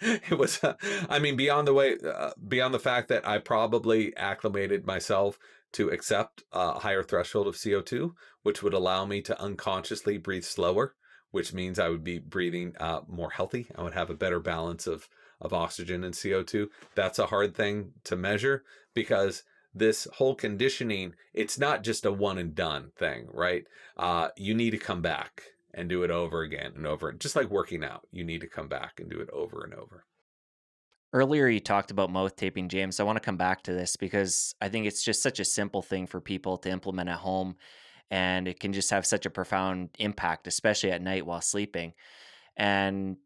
It was, I mean, beyond the fact that I probably acclimated myself to accept a higher threshold of CO2, which would allow me to unconsciously breathe slower, which means I would be breathing more healthy. I would have a better balance of oxygen and CO2. That's a hard thing to measure because this whole conditioning, it's not just a one and done thing, right? You need to come back and do it over again and over. Just like working out, you need to come back and do it over and over. Earlier, you talked about mouth taping, James. I want to come back to this because I think it's just such a simple thing for people to implement at home, and it can just have such a profound impact, especially at night while sleeping. And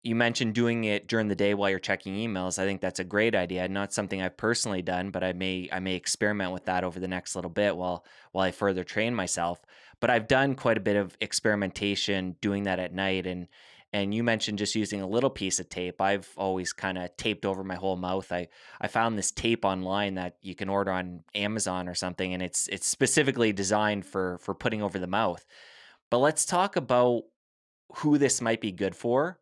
you mentioned doing it during the day while you're checking emails. I think that's a great idea. Not something I've personally done, but I may experiment with that over the next little bit while I further train myself. But I've done quite a bit of experimentation doing that at night, and you mentioned just using a little piece of tape. I've always kind of taped over my whole mouth. I found this tape online that you can order on Amazon or something, and it's specifically designed for putting over the mouth. But let's talk about who this might be good for,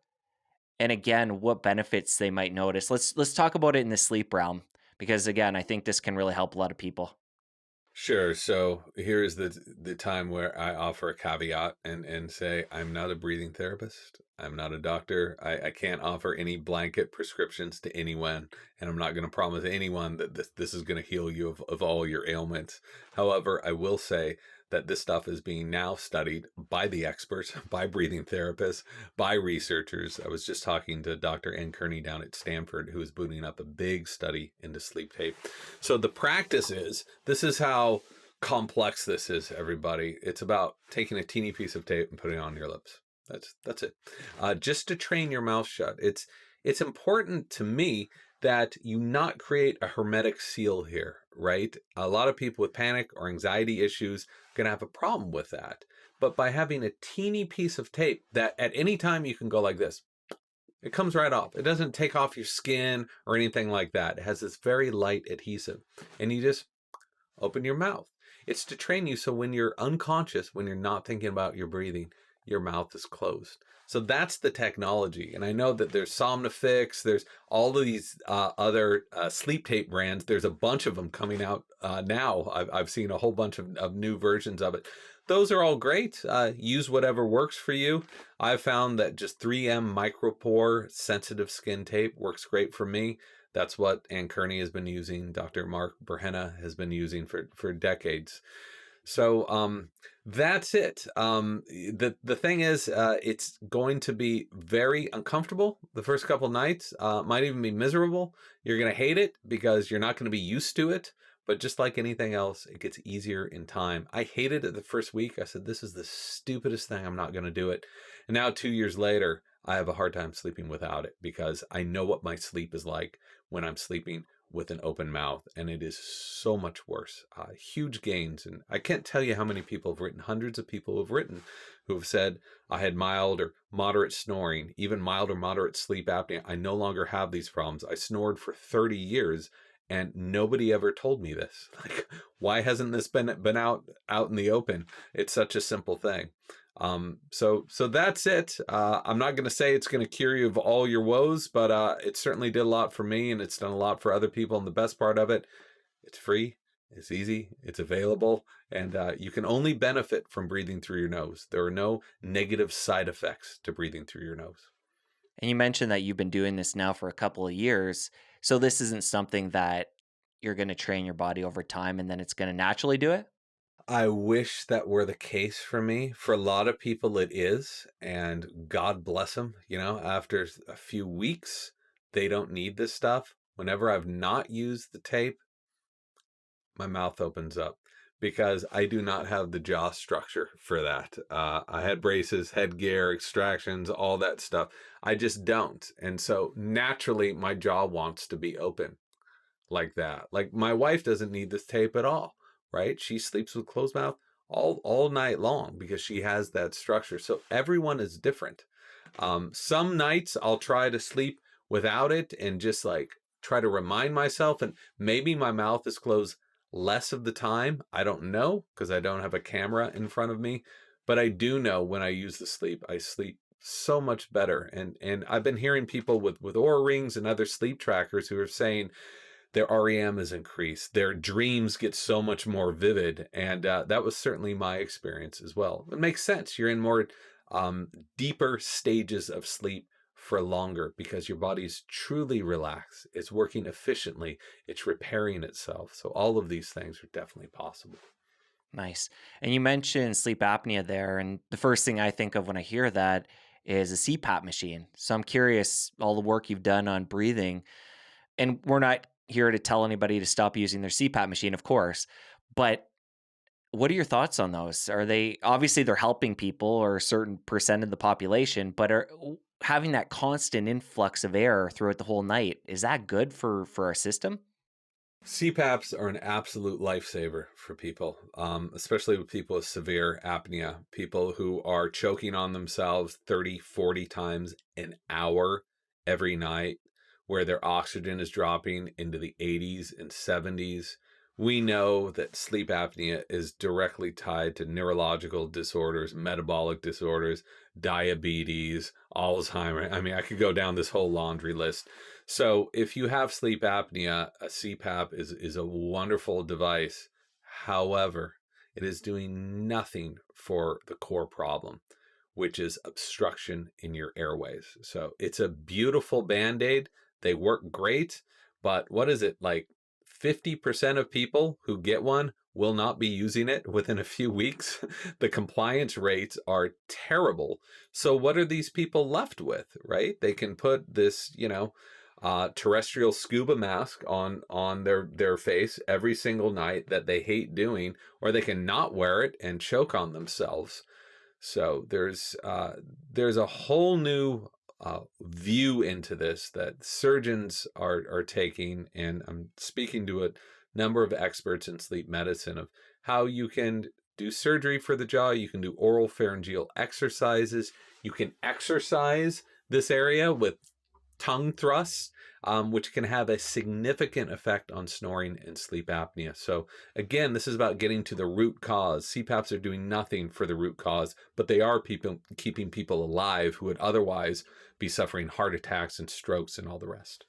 and again, what benefits they might notice. Let's talk about it in the sleep realm because again, I think this can really help a lot of people. Sure. So here's the time where I offer a caveat and say I'm not a breathing therapist. I'm not a doctor. I can't offer any blanket prescriptions to anyone, and I'm not going to promise anyone that this is going to heal you of all your ailments. However, I will say that this stuff is being now studied by the experts, by breathing therapists, by researchers. I was just talking to Dr. Ann Kearney down at Stanford, who is booting up a big study into sleep tape. So the practice is this is how complex this is, everybody. It's about taking a teeny piece of tape and putting it on your lips. That's it. Just to train your mouth shut. It's important to me that you not create a hermetic seal here, right? A lot of people with panic or anxiety issues are going to have a problem with that. But by having a teeny piece of tape that at any time you can go like this, it comes right off. It doesn't take off your skin or anything like that. It has this very light adhesive. And you just open your mouth. It's to train you so when you're unconscious, when you're not thinking about your breathing, your mouth is closed. So that's the technology. And I know that there's Somnifix, there's all of these other sleep tape brands. There's a bunch of them coming out now. I've seen a whole bunch of new versions of it. Those are all great. Use whatever works for you. I've found that just 3M micropore sensitive skin tape works great for me. That's what Ann Kearney has been using. Dr. Mark Berhenna has been using for decades. So that's it. The thing is, it's going to be very uncomfortable the first couple nights. Might even be miserable. You're going to hate it because you're not going to be used to it. But just like anything else, it gets easier in time. I hated it the first week. I said, this is the stupidest thing. I'm not going to do it. And now 2 years later, I have a hard time sleeping without it because I know what my sleep is like when I'm sleeping with an open mouth, and it is so much worse. Huge gains, and I can't tell you how many people have written. Hundreds of people have written who have said, I had mild or moderate snoring, even mild or moderate sleep apnea. I no longer have these problems. I snored for 30 years and nobody ever told me this. Like, why hasn't this been out in the open? It's such a simple thing. So that's it. I'm not going to say it's going to cure you of all your woes, but it certainly did a lot for me, and it's done a lot for other people. And the best part of it, it's free, it's easy, it's available, and you can only benefit from breathing through your nose. There are no negative side effects to breathing through your nose. And you mentioned that you've been doing this now for a couple of years. So this isn't something that you're going to train your body over time and then it's going to naturally do it. I wish that were the case for me. For a lot of people, it is, and God bless them. After a few weeks, they don't need this stuff. Whenever I've not used the tape, my mouth opens up because I do not have the jaw structure for that. I had braces, headgear, extractions, all that stuff. I just don't. And so naturally, my jaw wants to be open like that. Like my wife doesn't need this tape at all, right? She sleeps with closed mouth all night long because she has that structure. So everyone is different. Some nights I'll try to sleep without it and just like try to remind myself, and maybe my mouth is closed less of the time. I don't know because I don't have a camera in front of me, but I do know when I use the sleep, I sleep so much better. And I've been hearing people with Oura rings and other sleep trackers who are saying their REM is increased, their dreams get so much more vivid, and that was certainly my experience as well. It makes sense. You're in more um, deeper stages of sleep for longer because your body's truly relaxed. It's working efficiently. It's repairing itself. So all of these things are definitely possible. Nice. And you mentioned sleep apnea there, and the first thing I think of when I hear that is a CPAP machine. So I'm curious, all the work you've done on breathing, and we're not here to tell anybody to stop using their CPAP machine, of course, but what are your thoughts on those? Are they obviously they're helping people or a certain percent of the population, but having that constant influx of air throughout the whole night, is that good for our system? CPAPs are an absolute lifesaver for people, especially with people with severe apnea, people who are choking on themselves 30, 40 times an hour every night, where their oxygen is dropping into the 80s and 70s. We know that sleep apnea is directly tied to neurological disorders, metabolic disorders, diabetes, Alzheimer. I mean, I could go down this whole laundry list. So if you have sleep apnea, a CPAP is a wonderful device. However, it is doing nothing for the core problem, which is obstruction in your airways. So it's a beautiful band-aid. They work great, but what is it like 50% of people who get one will not be using it within a few weeks. The compliance rates are terrible. So what are these people left with, right? They can put this, terrestrial scuba mask on their face every single night that they hate doing, or they can not wear it and choke on themselves. So there's a whole new view into this that surgeons are taking, and I'm speaking to a number of experts in sleep medicine of how you can do surgery for the jaw, you can do oral pharyngeal exercises, you can exercise this area with tongue thrusts, which can have a significant effect on snoring and sleep apnea. So, again, this is about getting to the root cause. CPAPs are doing nothing for the root cause, but they are keeping people alive who would otherwise be suffering heart attacks and strokes and all the rest.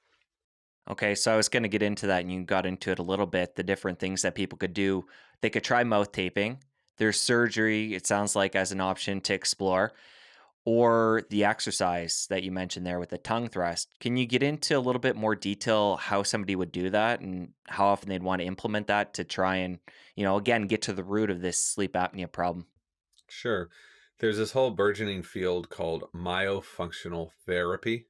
Okay, so I was going to get into that, and you got into it a little bit. The different things that people could do. They could try mouth taping. There's surgery, it sounds like, as an option to explore, or the exercise that you mentioned there with the tongue thrust. Can you get into a little bit more detail how somebody would do that and how often they'd want to implement that to try and, again, get to the root of this sleep apnea problem? Sure. There's this whole burgeoning field called myofunctional therapy.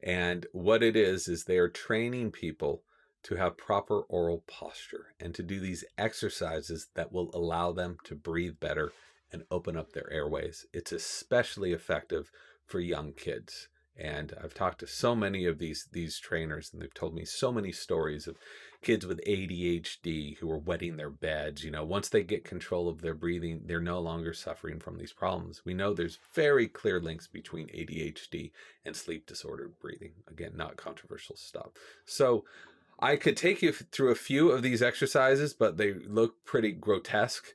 And what it is they are training people to have proper oral posture and to do these exercises that will allow them to breathe better and open up their airways. It's especially effective for young kids. And I've talked to so many of these trainers, and they've told me so many stories of kids with ADHD who are wetting their beds. Once they get control of their breathing, they're no longer suffering from these problems. We know there's very clear links between ADHD and sleep disordered breathing. Again, not controversial stuff. So I could take you through a few of these exercises, but they look pretty grotesque.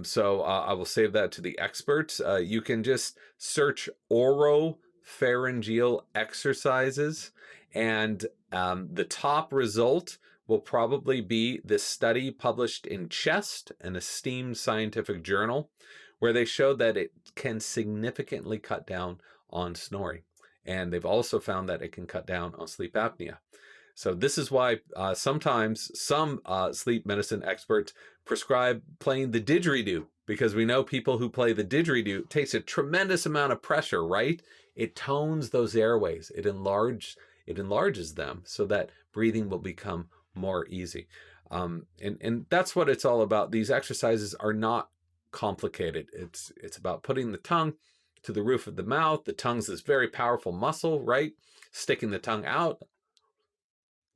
So I will save that to the experts. You can just search oropharyngeal exercises, and the top result will probably be this study published in Chest, an esteemed scientific journal, where they showed that it can significantly cut down on snoring. And they've also found that it can cut down on sleep apnea. So this is why sometimes some sleep medicine experts prescribe playing the didgeridoo, because we know people who play the didgeridoo takes a tremendous amount of pressure, right? It tones those airways. It enlarges them so that breathing will become more easy. And that's what it's all about. These exercises are not complicated. It's about putting the tongue to the roof of the mouth. The tongue's this very powerful muscle, right? Sticking the tongue out,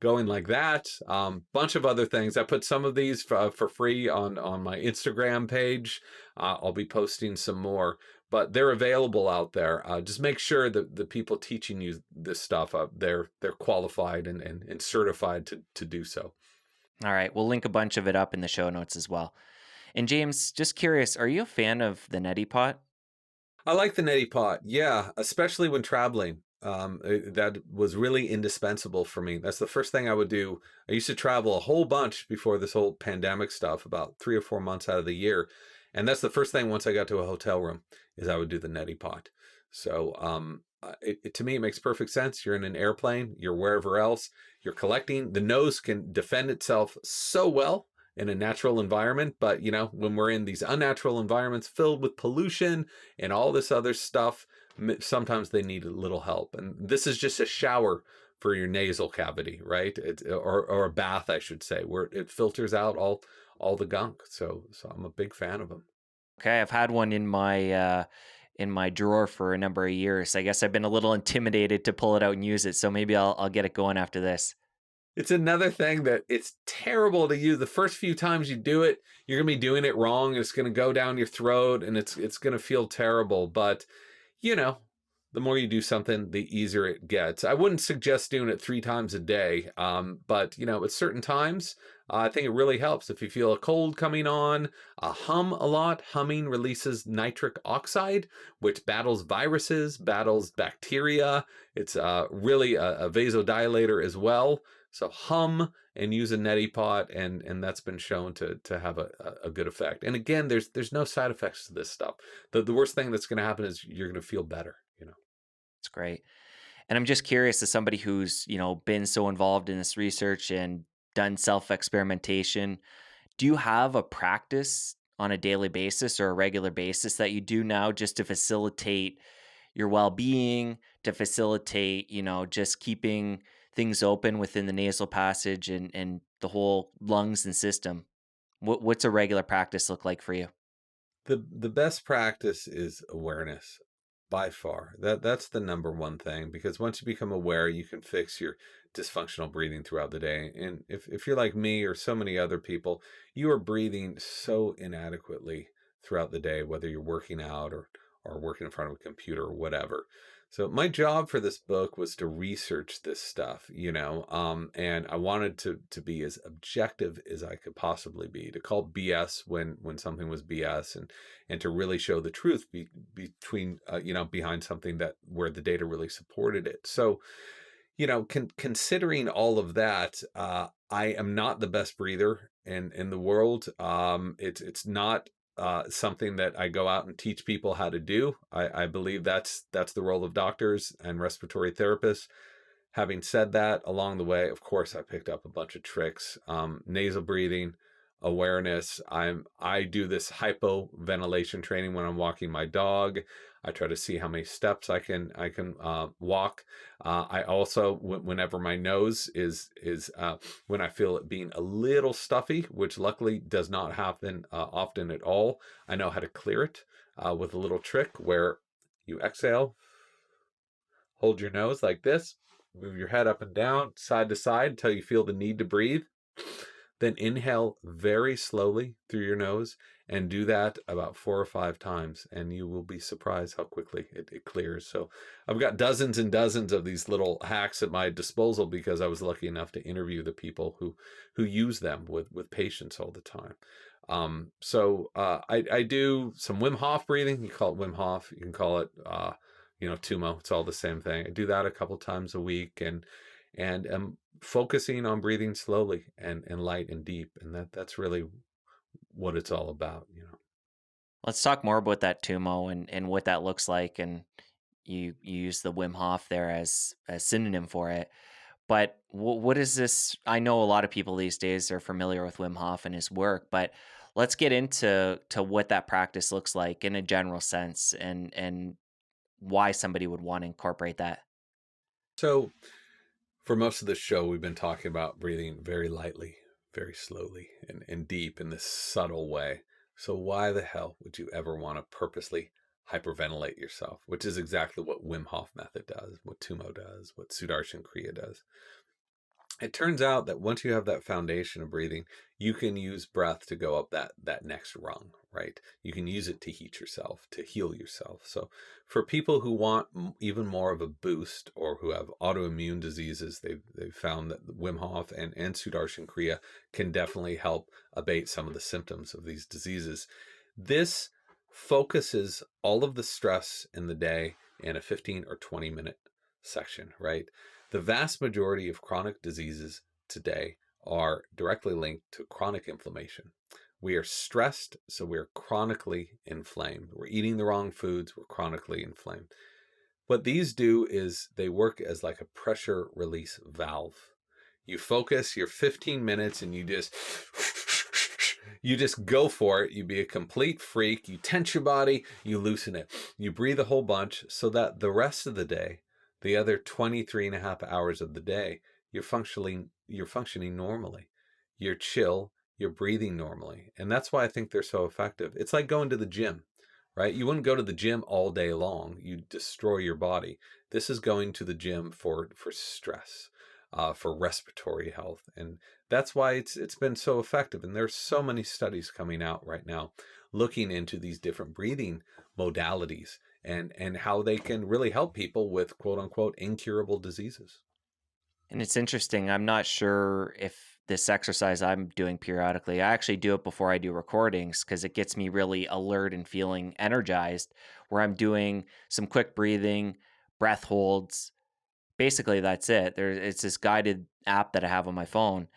going like that. Bunch of other things. I put some of these for free on my Instagram page. I'll be posting some more, but they're available out there. Just make sure that the people teaching you this stuff, they're qualified and certified to do so. All right, we'll link a bunch of it up in the show notes as well. And James, just curious, are you a fan of the neti pot? I like the neti pot. Yeah, especially when traveling. That was really indispensable for me. That's the first thing I would do. I used to travel a whole bunch before this whole pandemic stuff, about 3 or 4 months out of the year, and that's the first thing once I got to a hotel room is I would do the neti pot. So to me, it makes perfect sense. You're in an airplane, you're wherever else, you're collecting. The nose can defend itself so well in a natural environment, but when we're in these unnatural environments filled with pollution and all this other stuff, sometimes they need a little help. And this is just a shower for your nasal cavity, right? Or a bath, I should say, where it filters out all the gunk. So I'm a big fan of them. Okay, I've had one in my drawer for a number of years. I guess I've been a little intimidated to pull it out and use it, so maybe I'll get it going after this. It's another thing that it's terrible to use. The first few times you do it, you're gonna be doing it wrong. It's gonna go down your throat, and it's gonna feel terrible. But you know, the more you do something, the easier it gets. I wouldn't suggest doing it 3 times a day, but at certain times, I think it really helps. If you feel a cold coming on, hum a lot. Humming releases nitric oxide, which battles viruses, battles bacteria. It's really a vasodilator as well. So hum and use a neti pot, and that's been shown to have a good effect. And again, there's no side effects to this stuff. The worst thing that's going to happen is you're going to feel better. It's great. And I'm just curious, as somebody who's, been so involved in this research and done self-experimentation, do you have a practice on a daily basis or a regular basis that you do now just to facilitate your well-being, to facilitate, just keeping things open within the nasal passage and the whole lungs and system? What's a regular practice look like for you? The best practice is awareness by far. That's the number one thing, because once you become aware, you can fix your dysfunctional breathing throughout the day. And if you're like me or so many other people, you are breathing so inadequately throughout the day, whether you're working out or working in front of a computer or whatever. So my job for this book was to research this stuff, and I wanted to be as objective as I could possibly be, to call BS when something was BS, and to really show the truth between behind something that where the data really supported it. So considering all of that, I am not the best breather in the world. It's not something that I go out and teach people how to do. I believe that's the role of doctors and respiratory therapists. Having said that, along the way, of course, I picked up a bunch of tricks. Nasal breathing, awareness. I do this hypoventilation training when I'm walking my dog. I try to see how many steps I can walk. I also, whenever my nose is when I feel it being a little stuffy, which luckily does not happen often at all, I know how to clear it with a little trick where you exhale, hold your nose like this, move your head up and down, side to side until you feel the need to breathe. Then inhale very slowly through your nose and do that about 4 or 5 times, and you will be surprised how quickly it clears. So I've got dozens and dozens of these little hacks at my disposal because I was lucky enough to interview the people who use them with patients all the time. I do some Wim Hof breathing. You call it Wim Hof. You can call it Tummo. It's all the same thing. I do that a couple times a week, and am focusing on breathing slowly and light and deep, and that's really what it's all about. Let's talk more about that Tumo and what that looks like. And you use the Wim Hof there as a synonym for it. But what is this? I know a lot of people these days are familiar with Wim Hof and his work, but let's get into what that practice looks like in a general sense, and why somebody would want to incorporate that. So for most of the show, we've been talking about breathing very lightly, very slowly, and deep in this subtle way. So why the hell would you ever want to purposely hyperventilate yourself, which is exactly what Wim Hof Method does, what Tummo does, what Sudarshan Kriya does. It turns out that once you have that foundation of breathing, you can use breath to go up that next rung, right? You can use it to heat yourself, to heal yourself. So for people who want even more of a boost, or who have autoimmune diseases, they've found that Wim Hof and Sudarshan Kriya can definitely help abate some of the symptoms of these diseases. This focuses all of the stress in the day in a 15 or 20-minute section, right? The vast majority of chronic diseases today are directly linked to chronic inflammation. We are stressed, so we're chronically inflamed. We're eating the wrong foods, we're chronically inflamed. What these do is they work as like a pressure release valve. You focus your 15 minutes and you just go for it. You be a complete freak. You tense your body, you loosen it. You breathe a whole bunch so that the rest of the day, the other 23 and a half hours of the day, you're functioning normally. You're chill, you're breathing normally. And that's why I think they're so effective. It's like going to the gym, right? You wouldn't go to the gym all day long. You destroy your body. This is going to the gym for stress, for respiratory health, and that's why it's been so effective. And there's so many studies coming out right now looking into these different breathing modalities and how they can really help people with quote unquote incurable diseases. And it's interesting. I'm not sure if this exercise I'm doing periodically, I actually do it before I do recordings because it gets me really alert and feeling energized, where I'm doing some quick breathing, breath holds. Basically, that's it. It's this guided app that I have on my phone.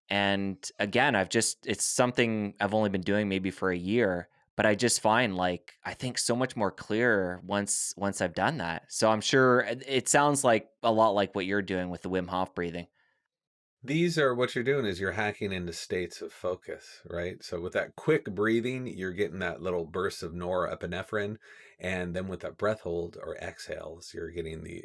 And again, it's something I've only been doing maybe for a year, but I just find like I think so much more clear once I've done that. So I'm sure it sounds like a lot like what you're doing with the Wim Hof breathing. These are what you're doing is you're hacking into states of focus, right? So with that quick breathing, you're getting that little burst of norepinephrine, and then with that breath hold or exhales, you're getting the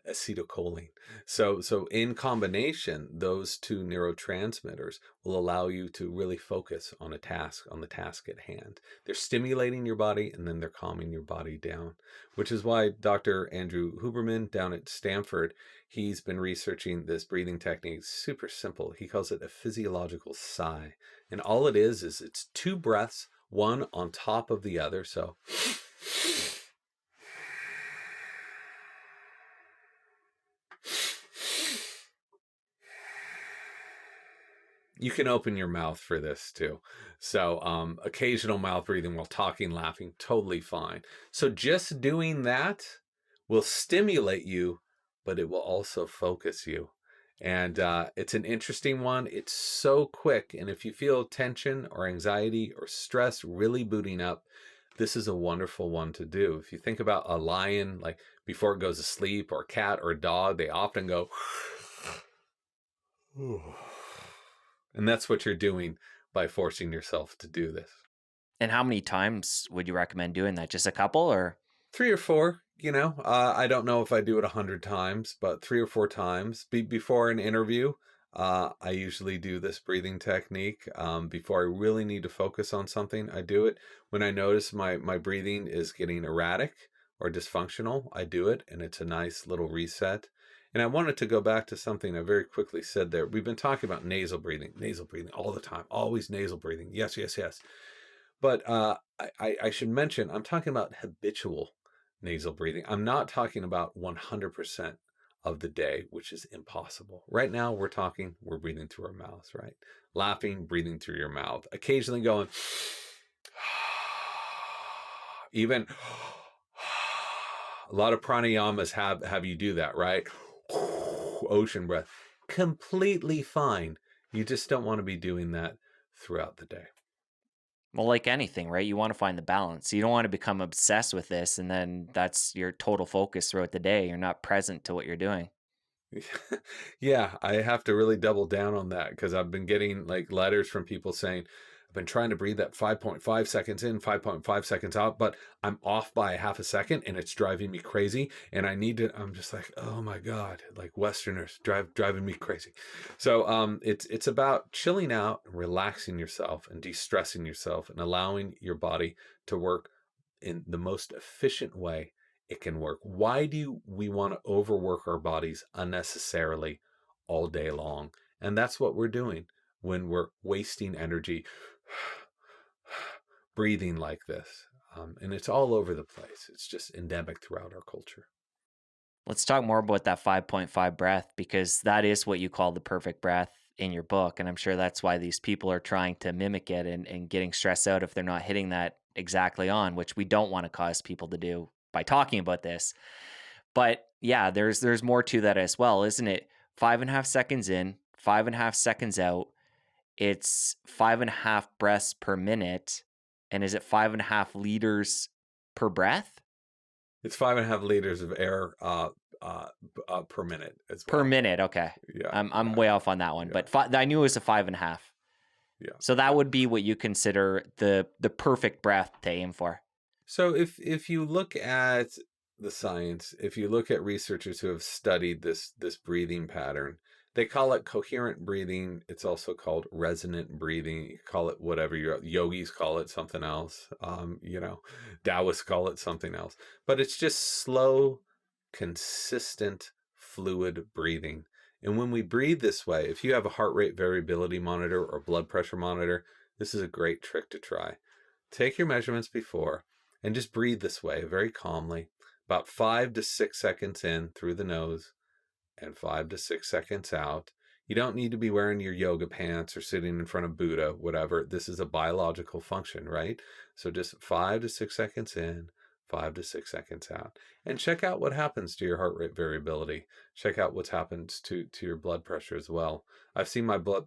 acetylcholine. So in combination, those two neurotransmitters will allow you to really focus on a task, on the task at hand. They're stimulating your body and then they're calming your body down, which is why Dr. Andrew Huberman down at Stanford, he's been researching this breathing technique. Super simple. He calls it a physiological sigh. And all it is it's two breaths, one on top of the other. So you can open your mouth for this too. So occasional mouth breathing while talking, laughing, totally fine. So just doing that will stimulate you, but it will also focus you. And it's an interesting one. It's so quick. And if you feel tension or anxiety or stress really booting up, this is a wonderful one to do. If you think about a lion, like before it goes to sleep, or a cat or a dog, they often go, and that's what you're doing by forcing yourself to do this. And how many times would you recommend doing that? Just a couple or 3 or 4, I don't know if I do it 100 times, but 3 or 4 times before an interview. I usually do this breathing technique. Before I really need to focus on something, I do it. When I notice my breathing is getting erratic or dysfunctional, I do it, and it's a nice little reset. And I wanted to go back to something I very quickly said there. We've been talking about nasal breathing all the time, always nasal breathing. Yes, yes, yes. But I should mention, I'm talking about habitual nasal breathing. I'm not talking about 100% of the day, which is impossible. Right now, we're breathing through our mouths, right? Laughing, breathing through your mouth, occasionally going, even a lot of pranayamas have you do that, right? Ocean breath. Completely fine. You just don't want to be doing that throughout the day. well, like anything, right? You want to find the balance. You don't want to become obsessed with this and then that's your total focus throughout the day. You're not present to what you're doing. Yeah, I have to really double down on that because I've been getting like letters from people saying, I've been trying to breathe that 5.5 seconds in, 5.5 seconds out, but I'm off by a half a second and it's driving me crazy. And I'm just like, oh my God, like Westerners driving me crazy. So it's about chilling out, relaxing yourself and de-stressing yourself and allowing your body to work in the most efficient way it can work. Why do we want to overwork our bodies unnecessarily all day long? And that's what we're doing when we're wasting energy breathing like this. And it's all over the place. It's just endemic throughout our culture. Let's talk more about that 5.5 breath because that is what you call the perfect breath in your book. And I'm sure that's why these people are trying to mimic it and getting stressed out if they're not hitting that exactly on, which we don't want to cause people to do by talking about this. But yeah, there's more to that as well, isn't it? 5.5 seconds in, 5.5 seconds out. It's 5.5 breaths per minute. And is it 5.5 liters per breath? It's 5.5 liters of air per minute as Per well. minute. Okay. Yeah, I'm yeah, way off on that one, yeah, but I knew it was a 5.5. yeah, So that yeah. would be what you consider the perfect breath to aim for. So if you look at the science, if you look at researchers who have studied this breathing pattern, they call it coherent breathing. It's also called resonant breathing. You call it whatever. Your yogis call it something else. Taoists call it something else. But it's just slow, consistent, fluid breathing. And when we breathe this way, if you have a heart rate variability monitor or blood pressure monitor, this is a great trick to try. Take your measurements before and just breathe this way very calmly, about 5 to 6 seconds in through the nose and 5 to 6 seconds out. You don't need to be wearing your yoga pants or sitting in front of Buddha, whatever. This is a biological function, right? So just 5 to 6 seconds in, 5 to 6 seconds out. And check out what happens to your heart rate variability. Check out what's happened to your blood pressure as well. I've seen my blood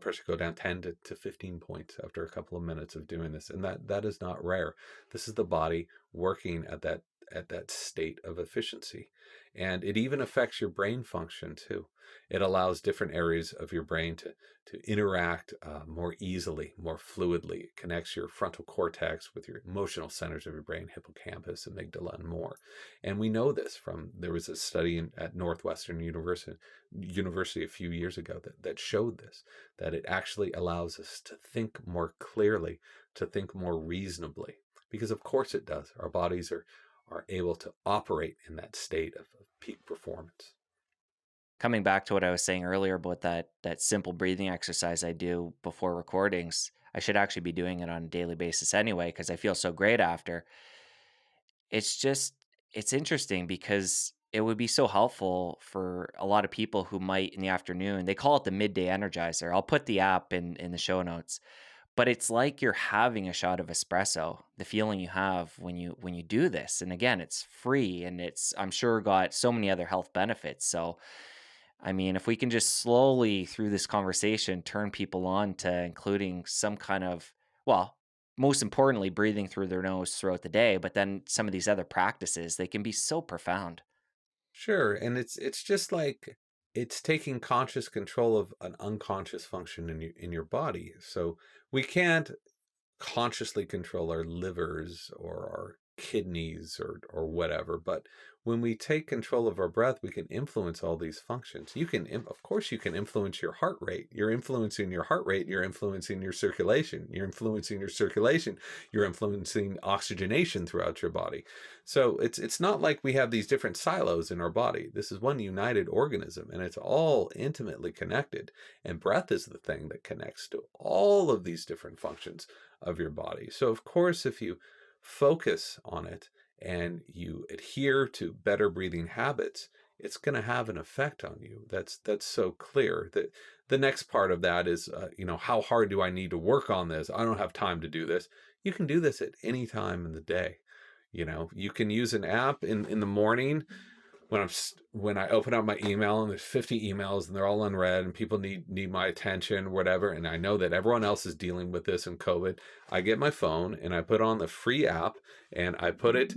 pressure go down 10 to 15 points after a couple of minutes of doing this. And that is not rare. This is the body working at that state of efficiency. And it even affects your brain function too. It allows different areas of your brain to interact more easily, more fluidly. It connects your frontal cortex with your emotional centers of your brain, hippocampus, amygdala, and more. And we know this there was a study at Northwestern University a few years ago that showed this, that it actually allows us to think more clearly, to think more reasonably. Because of course it does. Our bodies are able to operate in that state of peak performance. Coming back to what I was saying earlier about that simple breathing exercise I do before recordings, I should actually be doing it on a daily basis anyway because I feel so great after. It's just it's interesting because it would be so helpful for a lot of people who might in the afternoon. They call it the midday energizer. I'll put the app in the show notes. But it's like you're having a shot of espresso, the feeling you have when you do this. And again, it's free and it's I'm sure got so many other health benefits. So I mean, if we can just slowly through this conversation turn people on to including some kind of, well, most importantly, breathing through their nose throughout the day, but then some of these other practices, they can be so profound. Sure, and it's just like it's taking conscious control of an unconscious function in your body. So we can't consciously control our livers or our kidneys or whatever, but when we take control of our breath, we can influence all these functions. Of course you can influence your heart rate. You're influencing your heart rate, you're influencing your circulation, you're influencing oxygenation throughout your body. So it's not like we have these different silos in our body. This is one united organism, and it's all intimately connected. And breath is the thing that connects to all of these different functions of your body. So, of course, if you focus on it and you adhere to better breathing habits, it's going to have an effect on you. That's so clear. That the next part of that is, how hard do I need to work on this? I don't have time to do this. You can do this at any time in the day. You can use an app in the morning when I open up my email and there's 50 emails and they're all unread and people need my attention, whatever, and I know that everyone else is dealing with this in COVID. I get my phone and I put on the free app and I put it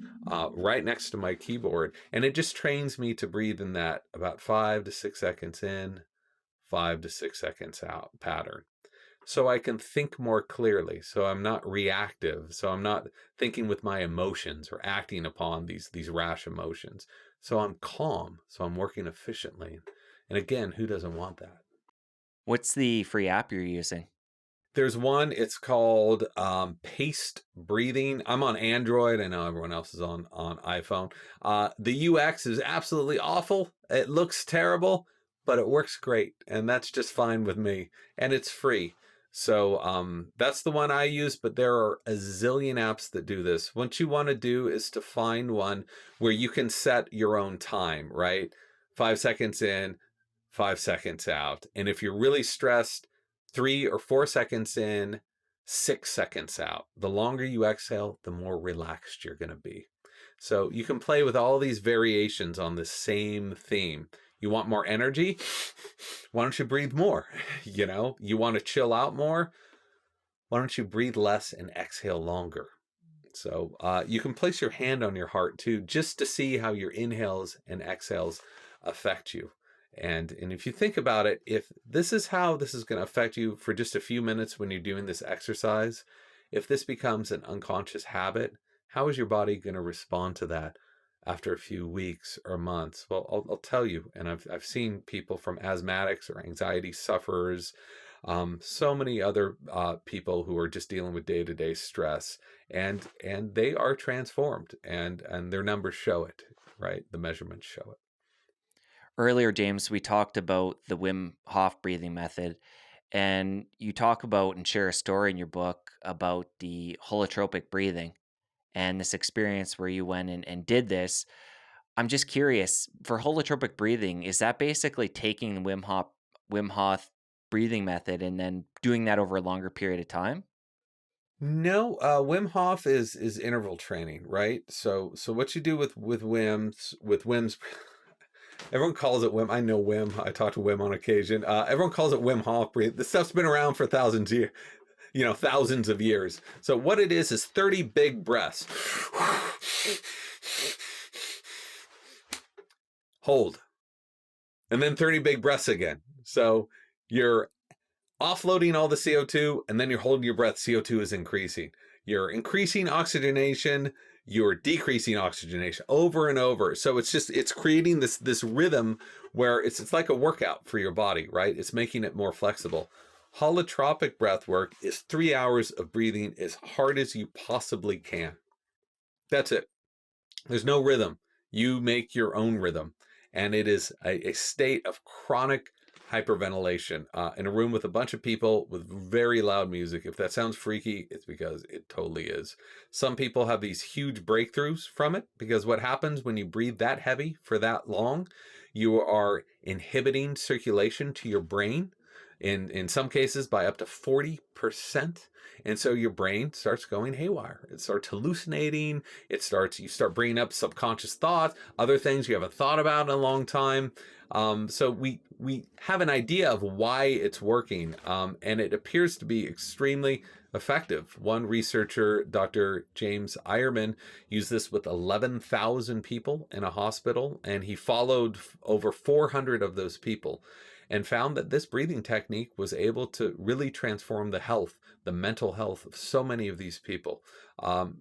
right next to my keyboard, and it just trains me to breathe in that about 5 to 6 seconds in, 5 to 6 seconds out pattern, so I can think more clearly. So I'm not reactive. So I'm not thinking with my emotions or acting upon these rash emotions. So I'm calm. So I'm working efficiently. And again, who doesn't want that? What's the free app you're using? There's one, it's called Paced Breathing. I'm on Android. I know everyone else is on iPhone. The UX is absolutely awful. It looks terrible, but it works great. And that's just fine with me. And it's free. So that's the one I use, but there are a zillion apps that do this. What you want to do is to find one where you can set your own time, right? 5 seconds in, 5 seconds out. And if you're really stressed, 3 or 4 seconds in, 6 seconds out. The longer you exhale, the more relaxed you're going to be. So you can play with all these variations on the same theme. You want more energy? Why don't you breathe more? You want to chill out more? Why don't you breathe less and exhale longer? So you can place your hand on your heart too, just to see how your inhales and exhales affect you. And if you think about it, if this is how this is going to affect you for just a few minutes when you're doing this exercise, if this becomes an unconscious habit, how is your body going to respond to that after a few weeks or months? Well, I'll tell you, and I've seen people from asthmatics or anxiety sufferers, so many other people who are just dealing with day-to-day stress, and they are transformed, and their numbers show it, right? The measurements show it. Earlier, James, we talked about the Wim Hof breathing method, and you talk about and share a story in your book about the holotropic breathing and this experience where you went and did this. I'm just curious, for holotropic breathing, is that basically taking the Wim Hof breathing method and then doing that over a longer period of time? No, Wim Hof is interval training, right? So what you do with Wim's everyone calls it Wim. I know Wim. I talk to Wim on occasion. Everyone calls it Wim Hof breathing. This stuff's been around for thousands of years. So what it is 30 big breaths. Hold. And then 30 big breaths again. So you're offloading all the CO2, and then you're holding your breath. CO2 is increasing. You're increasing oxygenation, you're decreasing oxygenation over and over. So it's creating this rhythm where it's like a workout for your body, right? It's making it more flexible. Holotropic breath work is 3 hours of breathing as hard as you possibly can. That's it. There's no rhythm. You make your own rhythm. And it is a state of chronic hyperventilation in a room with a bunch of people with very loud music. If that sounds freaky, it's because it totally is. Some people have these huge breakthroughs from it because what happens when you breathe that heavy for that long, you are inhibiting circulation to your brain. In some cases by up to 40%. And so your brain starts going haywire. It starts hallucinating. You start bringing up subconscious thoughts, other things you haven't thought about in a long time. So we have an idea of why it's working, and it appears to be extremely effective. One researcher, Dr. James Eierman, used this with 11,000 people in a hospital, and he followed over 400 of those people and found that this breathing technique was able to really transform the mental health of so many of these people.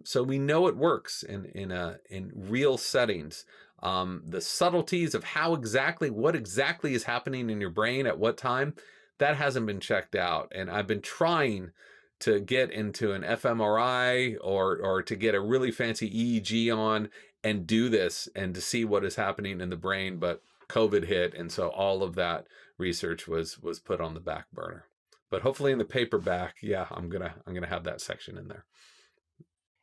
So we know it works in real settings. The subtleties of what exactly is happening in your brain at what time, that hasn't been checked out. And I've been trying to get into an fMRI or to get a really fancy EEG on and do this and to see what is happening in the brain, but COVID hit, and so all of that research was put on the back burner. But hopefully in the paperback, yeah, I'm gonna have that section in there.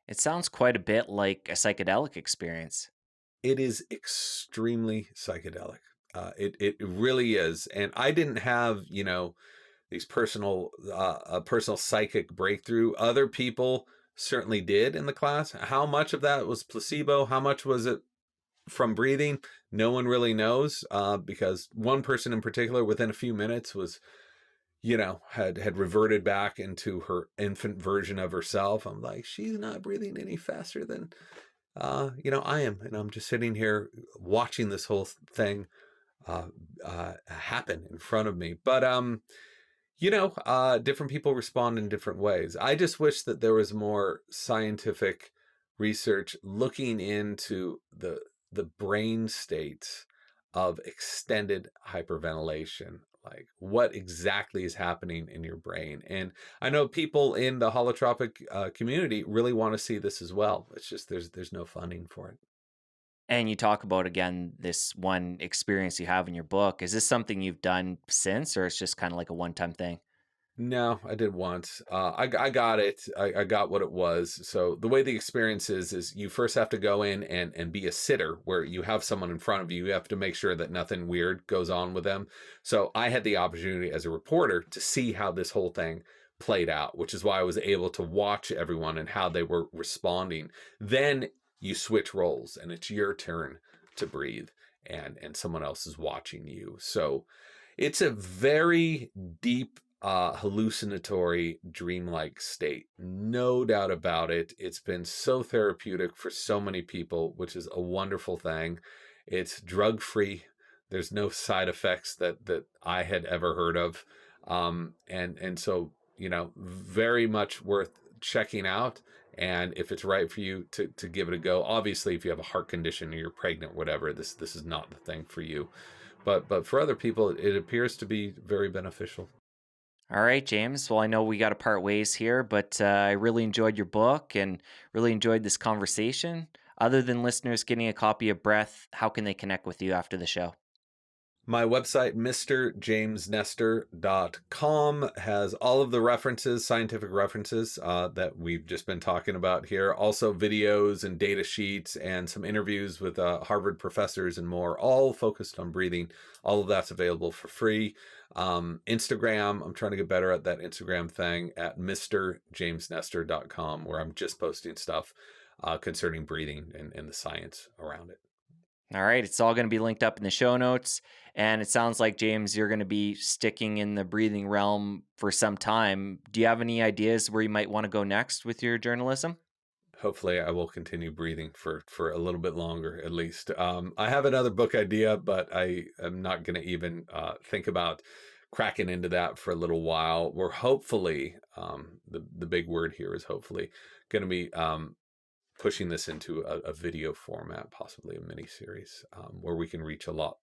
It sounds quite a bit like a psychedelic experience. It is extremely psychedelic. It really is, and I didn't have these personal psychic breakthrough. Other people certainly did in the class. How much of that was placebo? How much was it from breathing? No one really knows, because one person in particular, within a few minutes, was had reverted back into her infant version of herself. I'm like, she's not breathing any faster than I am, and I'm just sitting here watching this whole thing happen in front of me. But different people respond in different ways. I just wish that there was more scientific research looking into the brain states of extended hyperventilation, like what exactly is happening in your brain. And I know people in the holotropic community really want to see this as well. It's just there's no funding for it. And you talk about again this one experience you have in your book. Is this something you've done since, or it's just kind of like a one-time thing? No, I did once. I got it. I got what it was. So the way the experience is you first have to go in and be a sitter where you have someone in front of you. You have to make sure that nothing weird goes on with them. So I had the opportunity as a reporter to see how this whole thing played out, which is why I was able to watch everyone and how they were responding. Then you switch roles and it's your turn to breathe, and someone else is watching you. So it's a very deep, hallucinatory, dreamlike state. No doubt about it. It's been so therapeutic for so many people, which is a wonderful thing. It's drug free. There's no side effects that I had ever heard of, and so very much worth checking out. And if it's right for you to give it a go, obviously, if you have a heart condition or you're pregnant, whatever, this is not the thing for you. But for other people, it appears to be very beneficial. All right, James. Well, I know we got to part ways here, but I really enjoyed your book and really enjoyed this conversation. Other than listeners getting a copy of Breath, how can they connect with you after the show? My website, mrjamesnestor.com, has all of the references, scientific references that we've just been talking about here. Also, videos and data sheets and some interviews with Harvard professors and more, all focused on breathing. All of that's available for free. Instagram, I'm trying to get better at that Instagram thing at mrjamesnestor.com, where I'm just posting stuff concerning breathing and the science around it. All right, it's all going to be linked up in the show notes. And it sounds like, James, you're going to be sticking in the breathing realm for some time. Do you have any ideas where you might want to go next with your journalism? Hopefully I will continue breathing for a little bit longer at least. I have another book idea, but I am not going to even think about cracking into that for a little while. We're hopefully, the big word here is hopefully, going to be pushing this into a video format, possibly a mini series, where we can reach a lot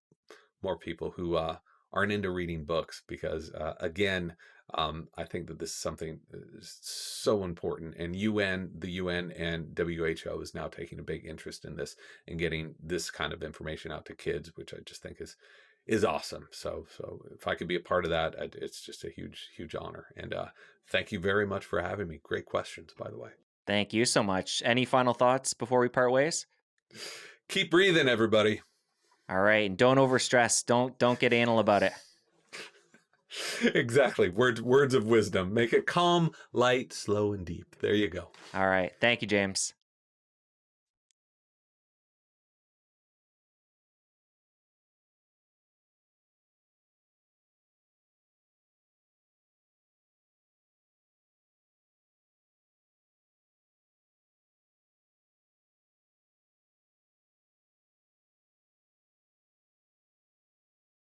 more people who aren't into reading books, because again, I think that this is something that is so important, and the UN and WHO is now taking a big interest in this and getting this kind of information out to kids, which I just think is awesome. So if I could be a part of that, it's just a huge honor. And thank you very much for having me. Great questions, by the way. Thank you so much. Any final thoughts before we part ways? Keep breathing, everybody. All right, and don't overstress. Don't get anal about it. Exactly. Words of wisdom. Make it calm, light, slow, and deep. There you go. All right. Thank you, James.